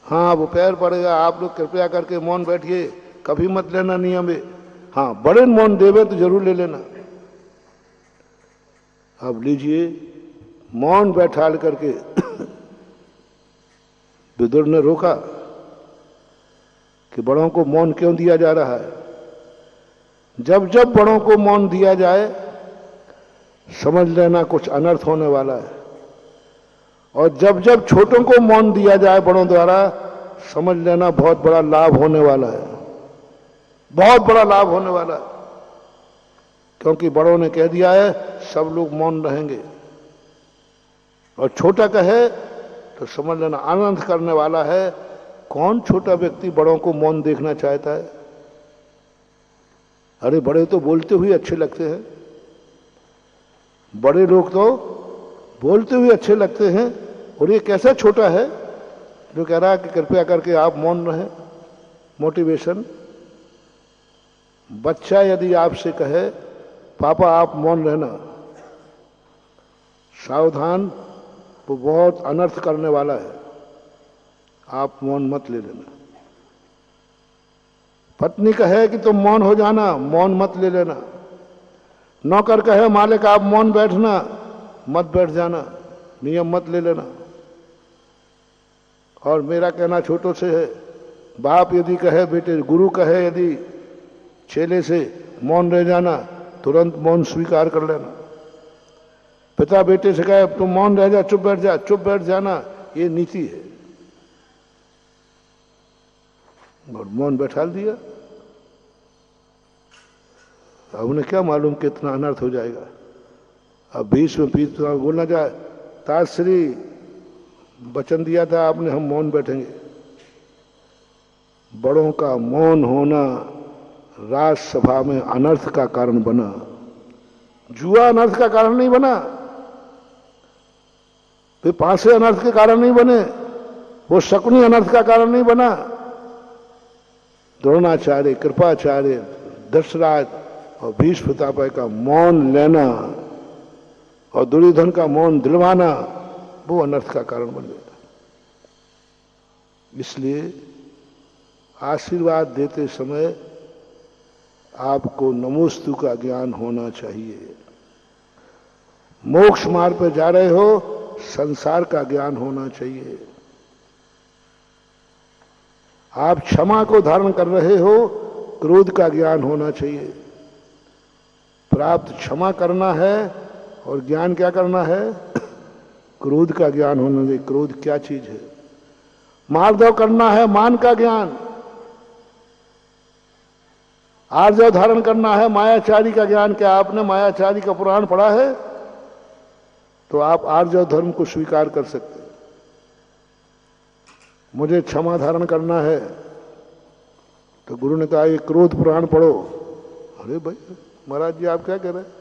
हाँ, वो पैर पड़ेगा, आप लोग कृपया करके मौन बैठिए, कभी मत लेना नियम है। हाँ, बड़े मौन देवे तो जरूर ले लेना। अब लीजिए, मौन बैठाल करके विदुर ने रोका कि बड़ों को मौन क्यों दिया जा रहा है। जब जब बड़ों को मौन दिया जाए, समझ लेना कुछ अनर्थ होने वाला है, और जब जब छोटों को मौन दिया जाए बड़ों द्वारा, समझ लेना बहुत बड़ा लाभ होने वाला है, बहुत बड़ा लाभ होने वाला है। क्योंकि बड़ों ने कह दिया है सब लोग मौन रहेंगे, और छोटा कहे तो समझ लेना आनंद करने वाला है। कौन छोटा व्यक्ति बड़ों को मौन देखना चाहता है? अरे बड़े तो बोलते हुए अच्छे लगते हैं, बड़े लोग तो बोलते हुए अच्छे लगते हैं, और ये कैसा छोटा है जो कह रहा है कि कृपया करके आप मौन रहें। मोटिवेशन। बच्चा यदि आपसे कहे पापा आप मौन रहना, सावधान, वो बहुत अनर्थ करने वाला है, आप मौन मत ले लेना। पत्नी कहे कि तुम मौन हो जाना, मौन मत ले लेना। नौकर कहे मालिक आप मौन बैठना, मत बैठ जाना, नियम मत ले लेना। और मेरा कहना छोटों से है, बाप यदि कहे बेटे, गुरु कहे यदि चेले से मौन रह जाना, तुरंत मौन स्वीकार कर लेना। पिता बेटे से कहे तुम मौन रह जा, चुप बैठ जा, चुप बैठ जाना, ये नीति है। और मौन बैठाल दिया। अब उन्हें क्या मालूम कितना अनर्थ हो जाएगा। अब बीच में पीठ बोलना जाए, ताश्री वचन दिया था आपने, हम मौन बैठेंगे। बड़ों का मौन होना राजसभा में अनर्थ का कारण बना। जुआ अनर्थ का कारण नहीं बना, वे पांसे अनर्थ के कारण नहीं बने, वो शकुनी अनर्थ का कारण नहीं बना। द्रोणाचार्य, कृपाचार्य, दशराज और भीष्म पितामह का मौन लेना और दुर्योधन का मौन दिलवाना, वो अनर्थ का कारण बन गया। इसलिए आशीर्वाद देते समय आपको नमोस्तु का ज्ञान होना चाहिए। मोक्ष मार्ग पर जा रहे हो, संसार का ज्ञान होना चाहिए। आप क्षमा को धारण कर रहे हो, क्रोध का ज्ञान होना चाहिए। प्राप्त क्षमा करना है और ज्ञान क्या करना है? क्रोध का ज्ञान होना चाहिए। क्रोध क्या चीज है? मार्दव करना है, मान का ज्ञान। आर्जव धारण करना है, मायाचारी का ज्ञान। क्या आपने मायाचारी का पुराण पढ़ा है? तो आप आर्जव धर्म को स्वीकार कर सकते हैं। मुझे क्षमा धारण करना है तो गुरु ने कहा ये क्रोध पुराण पढ़ो। अरे भाई महाराज जी आप क्या कह रहे हैं?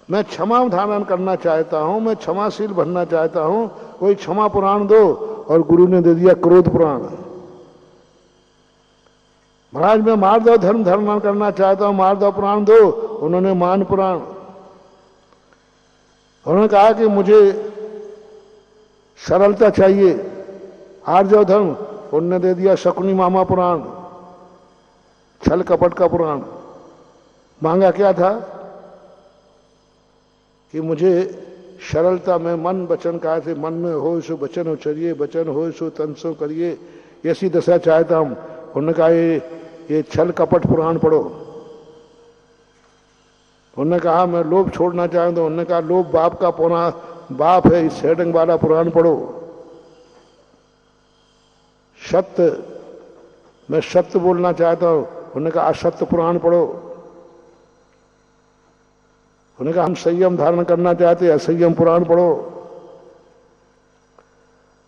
मैं क्षमा धारण करना चाहता हूं, मैं क्षमाशील बनना चाहता हूं, कोई क्षमा पुराण दो। और गुरु ने दे दिया क्रोध पुराण। महाराज मैं मार्दव धर्म धारण करना चाहता हूं, मार्दव पुराण दो। उन्होंने मान पुराण। उन्होंने कहा कि मुझे सरलता चाहिए, आर्जव धर्म। उन्होंने दे दिया शकुनी मामा पुराण, छल कपट का पुराण। मांगा क्या था कि मुझे सरलता में मन वचन कहा थे, मन में हो सो वचन उचरिए, वचन हो सो तन सो करिए, ऐसी दशा चाहता हूं। उन्होंने कहा ये छल कपट पुराण पढ़ो। उन्होंने कहा मैं लोभ छोड़ना चाहता हूं। उन्होंने कहा लोभ बाप का बाप है, इस हेडिंग वाला पुराण पढ़ो। सत्य, मैं सत्य बोलना चाहता हूं। उन्होंने कहा असत्य पुराण पढ़ो। उन्होंने कहा हम संयम धारण करना चाहते हैं, असंयम पुराण पढ़ो।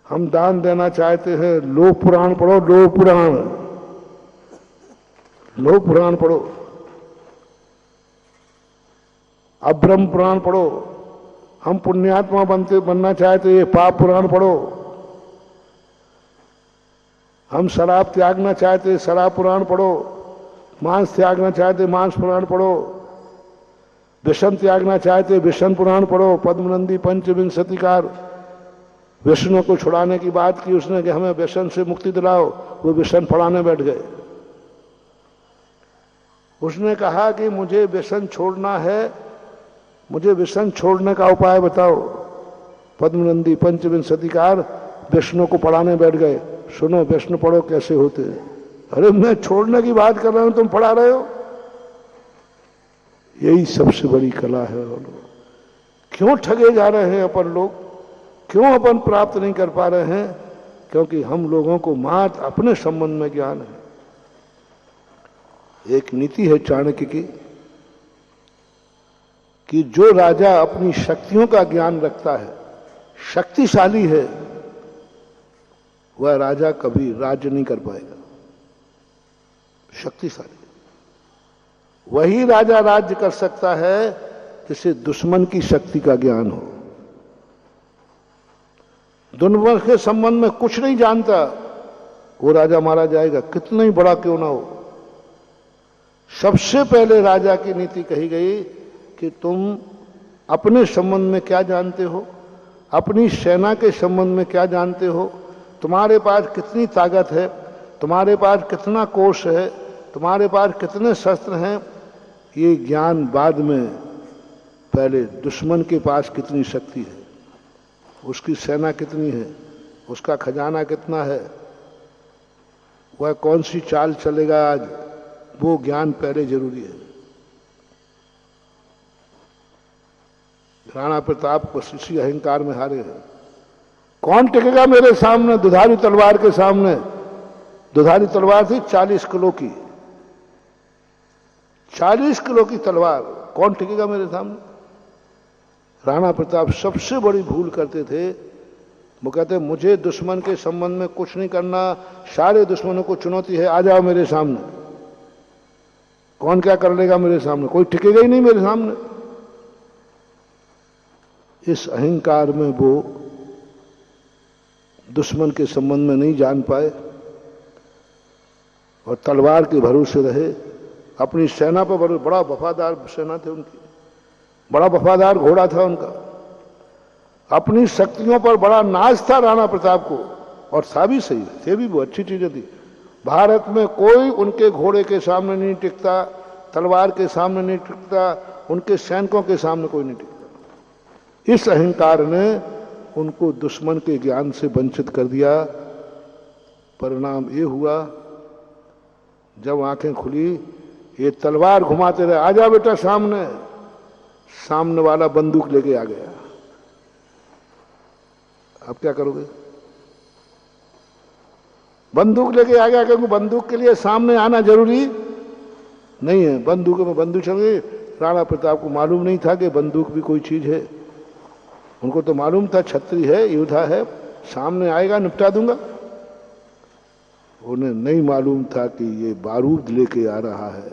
हम दान देना चाहते हैं, लोभ पुराण पढ़ो, लोभ पुराण, लोभ पुराण पढ़ो। अब्रह्म पुराण पढ़ो। हम पुण्यात्मा बनना चाहते हैं, पाप पुराण पढ़ो। हम शराब त्यागना चाहते, शराब पुराण पढ़ो। मांस त्यागना चाहते, मांस पुराण पढ़ो। व्यसन त्यागना चाहते, व्यसन पुराण पढ़ो। पद्मनंदी पंचविंशतिकार विष्णु को छुड़ाने की बात की उसने कि हमें व्यसन से मुक्ति दिलाओ, वो व्यसन पढ़ाने बैठ गए। उसने कहा कि मुझे व्यसन छोड़ना है, मुझे व्यसन छोड़ने का उपाय बताओ। पद्मनंदी पंचविंशतिकार विष्णु को पढ़ाने बैठ गए। सुनो विष्णु पढ़ो कैसे होते हैं। अरे मैं छोड़ने की बात कर रहा हूं, तुम पढ़ा रहे हो। यही सबसे बड़ी कला है। क्यों ठगे जा रहे हैं अपन लोग, क्यों अपन प्राप्त नहीं कर पा रहे हैं? क्योंकि हम लोगों को मात्र अपने संबंध में ज्ञान है। एक नीति है चाणक्य की कि जो राजा अपनी शक्तियों का ज्ञान रखता है, शक्तिशाली है, वह राजा कभी राज्य नहीं कर पाएगा। शक्तिशाली वही राजा राज्य कर सकता है जिसे दुश्मन की शक्ति का ज्ञान हो। दुश्मन के संबंध में कुछ नहीं जानता, वो राजा मारा जाएगा, कितना ही बड़ा क्यों ना हो। सबसे पहले राजा की नीति कही गई कि तुम अपने संबंध में क्या जानते हो, अपनी सेना के संबंध में क्या जानते हो, तुम्हारे पास कितनी ताकत है, तुम्हारे पास कितना कोष है, तुम्हारे पास कितने शस्त्र हैं। ये ज्ञान बाद में, पहले दुश्मन के पास कितनी शक्ति है, उसकी सेना कितनी है, उसका खजाना कितना है, वह कौन सी चाल चलेगा आज, वो ज्ञान पहले जरूरी है। राणा प्रताप को इसी अहंकार में हारे हैं। कौन टिकेगा मेरे सामने, दुधारी तलवार के सामने। दुधारी तलवार थी 40 किलो की, 40 किलो की तलवार, कौन टिकेगा मेरे सामने? राणा प्रताप सबसे बड़ी भूल करते थे, वो कहते मुझे दुश्मन के संबंध में कुछ नहीं करना, सारे दुश्मनों को चुनौती है, आ जाओ मेरे सामने। कौन क्या कर लेगा मेरे सामने, कोई टिकेगा ही नहीं मेरे सामने। इस अहंकार में वो दुश्मन के संबंध में नहीं जान पाए और तलवार के भरोसे रहे। अपनी सेना पर भरोसे, बड़ा वफादार सेना थे उनकी, बड़ा वफादार घोड़ा था उनका। अपनी शक्तियों पर बड़ा नाज था राणा प्रताप को, और था भी सही, थे भी वो अच्छी चीजें थी। भारत में कोई उनके घोड़े के सामने नहीं टिकता, तलवार के सामने नहीं टिकता, उनके सैनिकों के सामने कोई नहीं टिकता। इस अहंकार ने उनको दुश्मन के ज्ञान से वंचित कर दिया। परिणाम ये हुआ, जब आंखें खुली, ये तलवार घुमाते रहे, आजा बेटा सामने। सामने वाला बंदूक लेके आ गया। अब क्या करोगे? बंदूक लेके आ गया, क्योंकि बंदूक के लिए सामने आना जरूरी नहीं है। बंदूक में बंदूक चल गई। राणा प्रताप को मालूम नहीं था कि बंदूक भी कोई चीज है। उनको तो मालूम था छत्री है, योद्धा है, सामने आएगा निपटा दूंगा। उन्हें नहीं मालूम था कि ये बारूद लेके आ रहा है,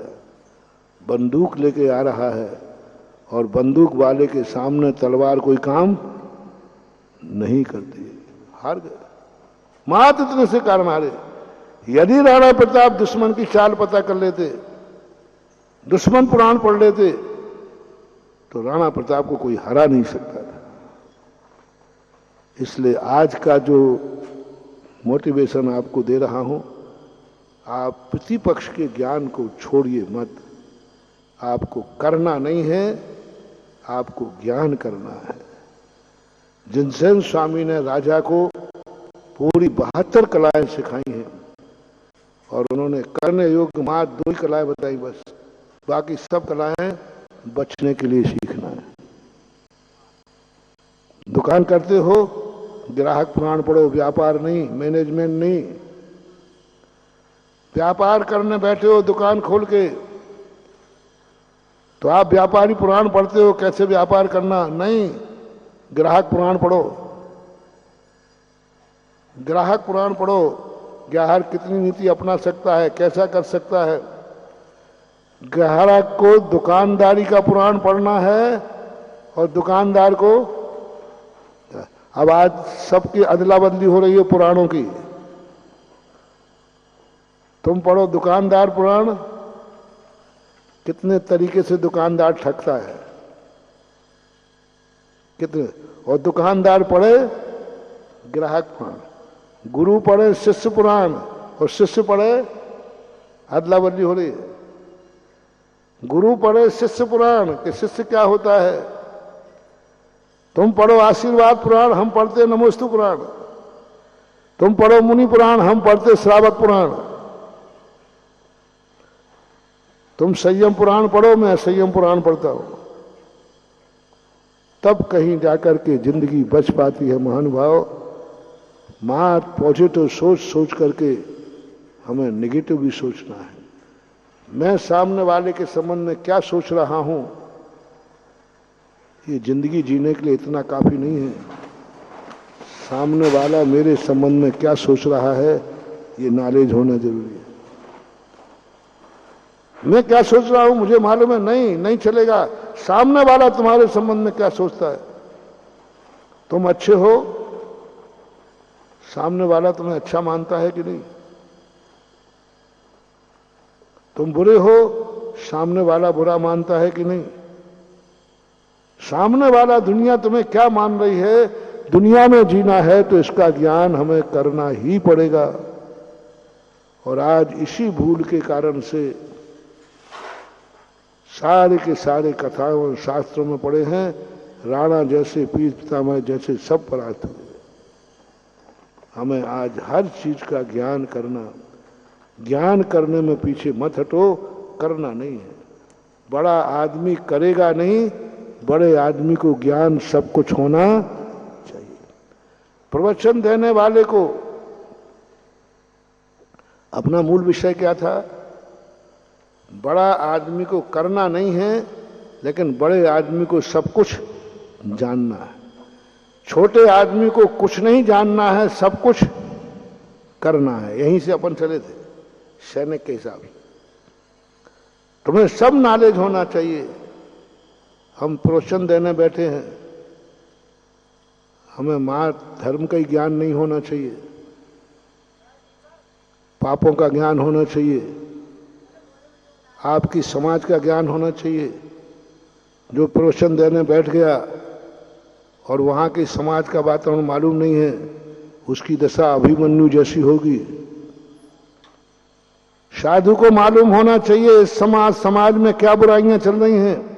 बंदूक लेके आ रहा है, और बंदूक वाले के सामने तलवार कोई काम नहीं करती। हार गए, मात्र इतने से कारण हारे। यदि राणा प्रताप दुश्मन की चाल पता कर लेते, दुश्मन पुराण पढ़ लेते, तो राणा प्रताप को कोई हरा नहीं सकता था। इसलिए आज का जो मोटिवेशन आपको दे रहा हूं, आप प्रतिपक्ष के ज्ञान को छोड़िए मत। आपको करना नहीं है, आपको ज्ञान करना है। जिनसेन स्वामी ने राजा को पूरी 72 कलाएं सिखाई हैं, और उन्होंने करने योग्य मात्र 2 ही कलाएं बताई बस। बाकी सब कलाएं बचने के लिए सीखना है। दुकान करते हो, ग्राहक पुराण पढ़ो, व्यापार नहीं, मैनेजमेंट नहीं। व्यापार करने बैठे हो दुकान खोल के, तो आप व्यापारी पुराण पढ़ते हो कैसे व्यापार करना, नहीं, ग्राहक पुराण पढ़ो। ग्राहक पुराण पढ़ो, ग्राहक कितनी नीति अपना सकता है, कैसा कर सकता है। ग्राहक को दुकानदारी का पुराण पढ़ना है और दुकानदार को, अब आज सबकी अदला बदली हो रही है पुराणों की। तुम पढ़ो दुकानदार पुराण, कितने तरीके से दुकानदार ठगता है, कितने। और दुकानदार पढ़े ग्राहक पुराण, गुरु पढ़े शिष्य पुराण और शिष्य पढ़े, अदला बदली हो रही है। गुरु पढ़े शिष्य पुराण कि शिष्य क्या होता है। तुम पढ़ो आशीर्वाद पुराण, हम पढ़ते नमोस्तु पुराण। तुम पढ़ो मुनि पुराण, हम पढ़ते श्रावक पुराण। तुम संयम पुराण पढ़ो, मैं संयम पुराण पढ़ता हूं। तब कहीं जाकर के जिंदगी बच पाती है महानुभाव। मां पॉजिटिव सोच सोच करके हमें नेगेटिव भी सोचना है। मैं सामने वाले के संबंध में क्या सोच रहा हूं, ये जिंदगी जीने के लिए इतना काफी नहीं है। सामने वाला मेरे संबंध में क्या सोच रहा है, ये नॉलेज होना जरूरी है। मैं क्या सोच रहा हूं मुझे मालूम है, नहीं चलेगा। सामने वाला तुम्हारे संबंध में क्या सोचता है। तुम अच्छे हो, सामने वाला तुम्हें अच्छा मानता है कि नहीं। तुम बुरे हो, सामने वाला बुरा मानता है कि नहीं। सामने वाला दुनिया तुम्हें क्या मान रही है, दुनिया में जीना है तो इसका ज्ञान हमें करना ही पड़ेगा। और आज इसी भूल के कारण से सारे के सारे कथाओं और शास्त्रों में पढ़े हैं, राणा जैसे पीर पितामह जैसे सब परास्त हुए। हमें आज हर चीज का ज्ञान करना, ज्ञान करने में पीछे मत हटो, करना नहीं है। बड़ा आदमी करेगा नहीं, बड़े आदमी को ज्ञान सब कुछ होना चाहिए। प्रवचन देने वाले को अपना मूल विषय क्या था, बड़ा आदमी को करना नहीं है, लेकिन बड़े आदमी को सब कुछ जानना है। छोटे आदमी को कुछ नहीं जानना है, सब कुछ करना है। यहीं से अपन चले थे सैनिक के हिसाब से। तुम्हें सब नॉलेज होना चाहिए। हम प्रवचन देने बैठे हैं, हमें मां धर्म का ही ज्ञान नहीं होना चाहिए, पापों का ज्ञान होना चाहिए, आपकी समाज का ज्ञान होना चाहिए। जो प्रवचन देने बैठ गया और वहां के समाज का वातावरण मालूम नहीं है, उसकी दशा अभिमन्यु जैसी होगी। साधु को मालूम होना चाहिए समाज में क्या बुराइयां चल रही हैं,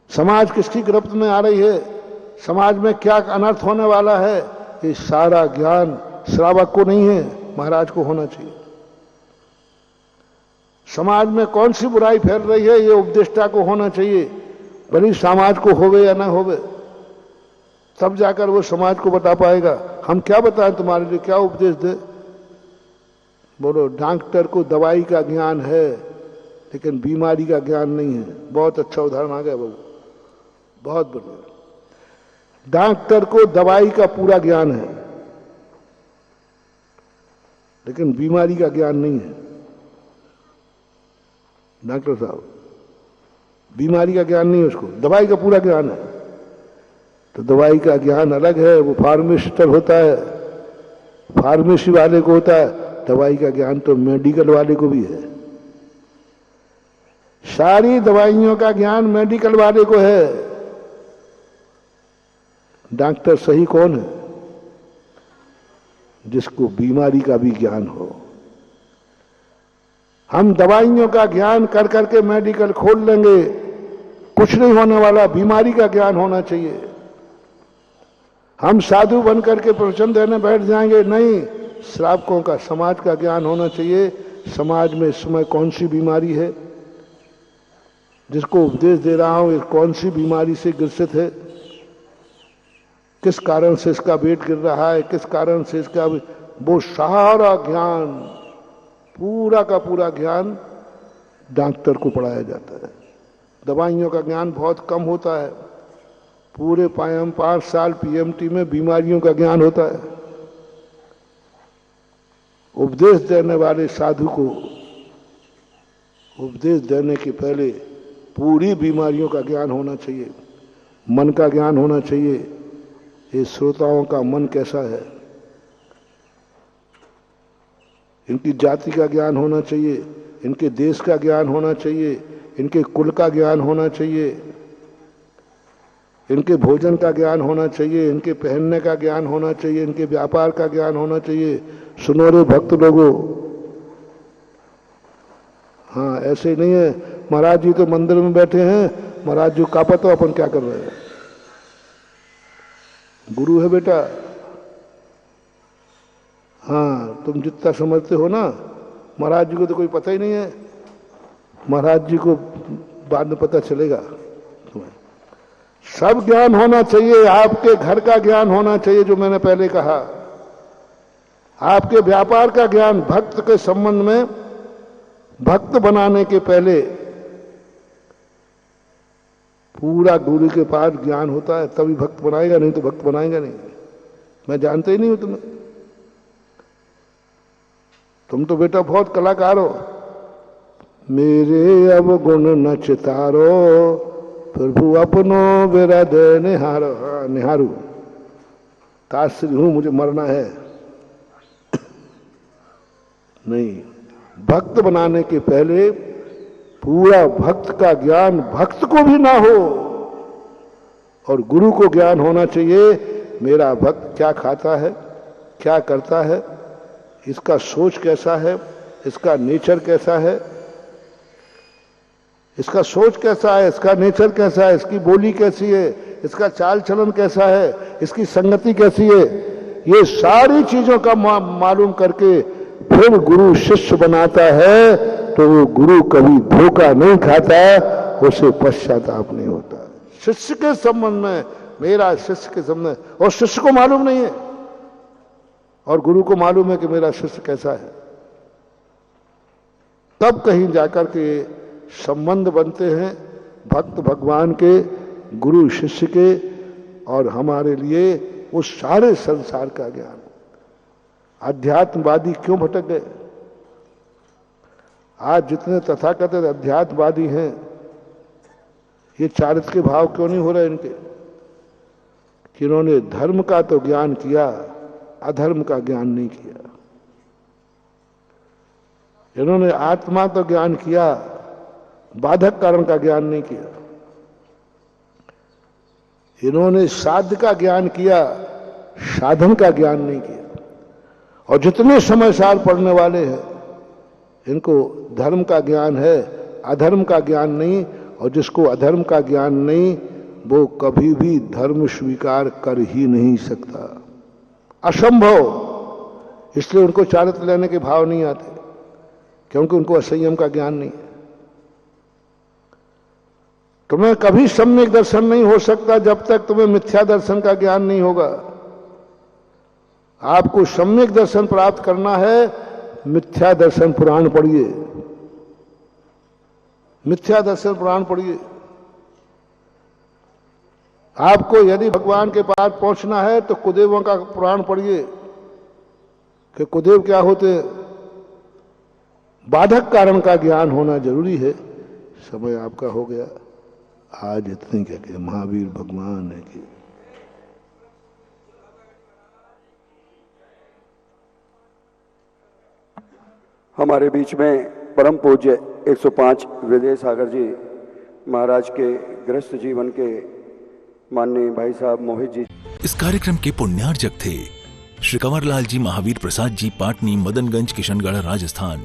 समाज किसकी गिरफ्त में आ रही है, समाज में क्या अनर्थ होने वाला है। ये सारा ज्ञान श्रावक को नहीं है, महाराज को होना चाहिए। समाज में कौन सी बुराई फैल रही है, ये उपदेष्टा को होना चाहिए, भले समाज को होवे या ना होवे। तब जाकर वो समाज को बता पाएगा। हम क्या बताएं तुम्हारे लिए, क्या उपदेश दे। बोलो, डॉक्टर को दवाई का ज्ञान है लेकिन बीमारी का ज्ञान नहीं है। बहुत अच्छा उदाहरण आ गया बाबू, बहुत बढ़िया। डॉक्टर को दवाई का पूरा ज्ञान है लेकिन बीमारी का ज्ञान नहीं है। डॉक्टर साहब, बीमारी का ज्ञान नहीं है उसको, दवाई का पूरा ज्ञान है। तो दवाई का ज्ञान अलग है, वो फार्मासिस्ट होता है, फार्मेसी वाले को होता है। दवाई का ज्ञान तो मेडिकल वाले को भी है। सारी दवाइयों का ज्ञान मेडिकल वाले को है। डॉक्टर सही कौन है, जिसको बीमारी का भी ज्ञान हो। हम दवाइयों का ज्ञान कर करके मेडिकल खोल लेंगे, कुछ नहीं होने वाला। बीमारी का ज्ञान होना चाहिए। हम साधु बन करके प्रवचन देने बैठ जाएंगे, नहीं। श्रावकों का, समाज का ज्ञान होना चाहिए। समाज में इस समय कौन सी बीमारी है, जिसको उपदेश दे रहा हूं, कौन सी बीमारी से ग्रसित है। किस कारण से इसका वेट गिर रहा है, किस कारण से इसका, वो सारा ज्ञान, पूरा का पूरा ज्ञान डॉक्टर को पढ़ाया जाता है। दवाइयों का ज्ञान बहुत कम होता है। पूरे 5 साल पीएमटी में बीमारियों का ज्ञान होता है। उपदेश देने वाले साधु को उपदेश देने के पहले पूरी बीमारियों का ज्ञान होना चाहिए, मन का ज्ञान होना चाहिए। ये श्रोताओं का मन कैसा है, इनकी जाति का ज्ञान होना चाहिए, इनके देश का ज्ञान होना चाहिए, इनके कुल का ज्ञान होना चाहिए, इनके भोजन का ज्ञान होना चाहिए, इनके पहनने का ज्ञान होना चाहिए, इनके व्यापार का ज्ञान होना चाहिए। सुनो रे भक्त लोगों, हाँ ऐसे नहीं है महाराज जी तो मंदिर में बैठे हैं, महाराज जी का पता अपन क्या कर रहे हैं। गुरु है बेटा, हाँ तुम जितना समझते हो ना, महाराज जी को तो कोई पता ही नहीं है। महाराज जी को बाद में पता चलेगा। तुम्हें सब ज्ञान होना चाहिए। आपके घर का ज्ञान होना चाहिए, जो मैंने पहले कहा। आपके व्यापार का ज्ञान, भक्त के संबंध में, भक्त बनाने के पहले पूरा गुरु के पास ज्ञान होता है, तभी भक्त बनाएगा, नहीं तो भक्त बनाएगा नहीं। मैं जानते ही नहीं हूं तुम्हें। तुम तो बेटा बहुत कलाकार हो। मेरे अब गुण न चितारो, प्रभु अपनो विरद निहारो। हाँ निहारू, ताश्री हूं, मुझे मरना है नहीं। भक्त बनाने के पहले पूरा भक्त का ज्ञान भक्त को भी ना हो, और गुरु को ज्ञान होना चाहिए। मेरा भक्त क्या खाता है, क्या करता है, इसका सोच कैसा है, इसका नेचर कैसा है, इसका सोच कैसा है, इसका नेचर कैसा है, इसकी बोली कैसी है, इसका चाल चलन कैसा है, इसकी संगति कैसी है। ये सारी चीजों का मालूम करके फिर गुरु शिष्य बनाता है, तो वो गुरु कभी धोखा नहीं खाता, उसे पश्चाताप नहीं होता। शिष्य के संबंध में, मेरा शिष्य के संबंध में, और शिष्य को मालूम नहीं है और गुरु को मालूम है कि मेरा शिष्य कैसा है, तब कहीं जाकर के संबंध बनते हैं भक्त भगवान के, गुरु शिष्य के, और हमारे लिए उस सारे संसार का ज्ञान। अध्यात्मवादी क्यों भटक गए? आज जितने तथाकथित अध्यात्मवादी हैं, ये चारित्र के भाव क्यों नहीं हो रहे इनके? कि इन्होंने धर्म का तो ज्ञान किया, अधर्म का ज्ञान नहीं किया। इन्होंने आत्मा तो ज्ञान किया, बाधक कारण का ज्ञान नहीं किया। इन्होंने साध्य का ज्ञान किया, साधन का ज्ञान नहीं किया। और जितने समयसार पढ़ने वाले हैं, इनको धर्म का ज्ञान है, अधर्म का ज्ञान नहीं। और जिसको अधर्म का ज्ञान नहीं, वो कभी भी धर्म स्वीकार कर ही नहीं सकता, असंभव। इसलिए उनको चारित्र लेने के भाव नहीं आते, क्योंकि उनको असंयम का ज्ञान नहीं है। तुम्हें कभी सम्यक दर्शन नहीं हो सकता जब तक तुम्हें मिथ्या दर्शन का ज्ञान नहीं होगा। आपको सम्यक दर्शन प्राप्त करना है, मिथ्या दर्शन पुराण पढ़िए, मिथ्या दर्शन पुराण पढ़िए। आपको यदि भगवान के पास पहुंचना है तो कुदेवों का पुराण पढ़िए कि कुदेव क्या होते हैं। बाधक कारण का ज्ञान होना जरूरी है। समय आपका हो गया, आज इतने कह के महावीर भगवान है कि
हमारे बीच में परम पूज्य 105 विजय सागर जी महाराज के गृहस्थ जीवन के माननीय भाई साहब मोहित जी।
इस कार्यक्रम के पुण्यार्जक थे श्री कंवरलाल जी महावीर प्रसाद जी, पाटनी, मदनगंज, किशनगढ़, राजस्थान।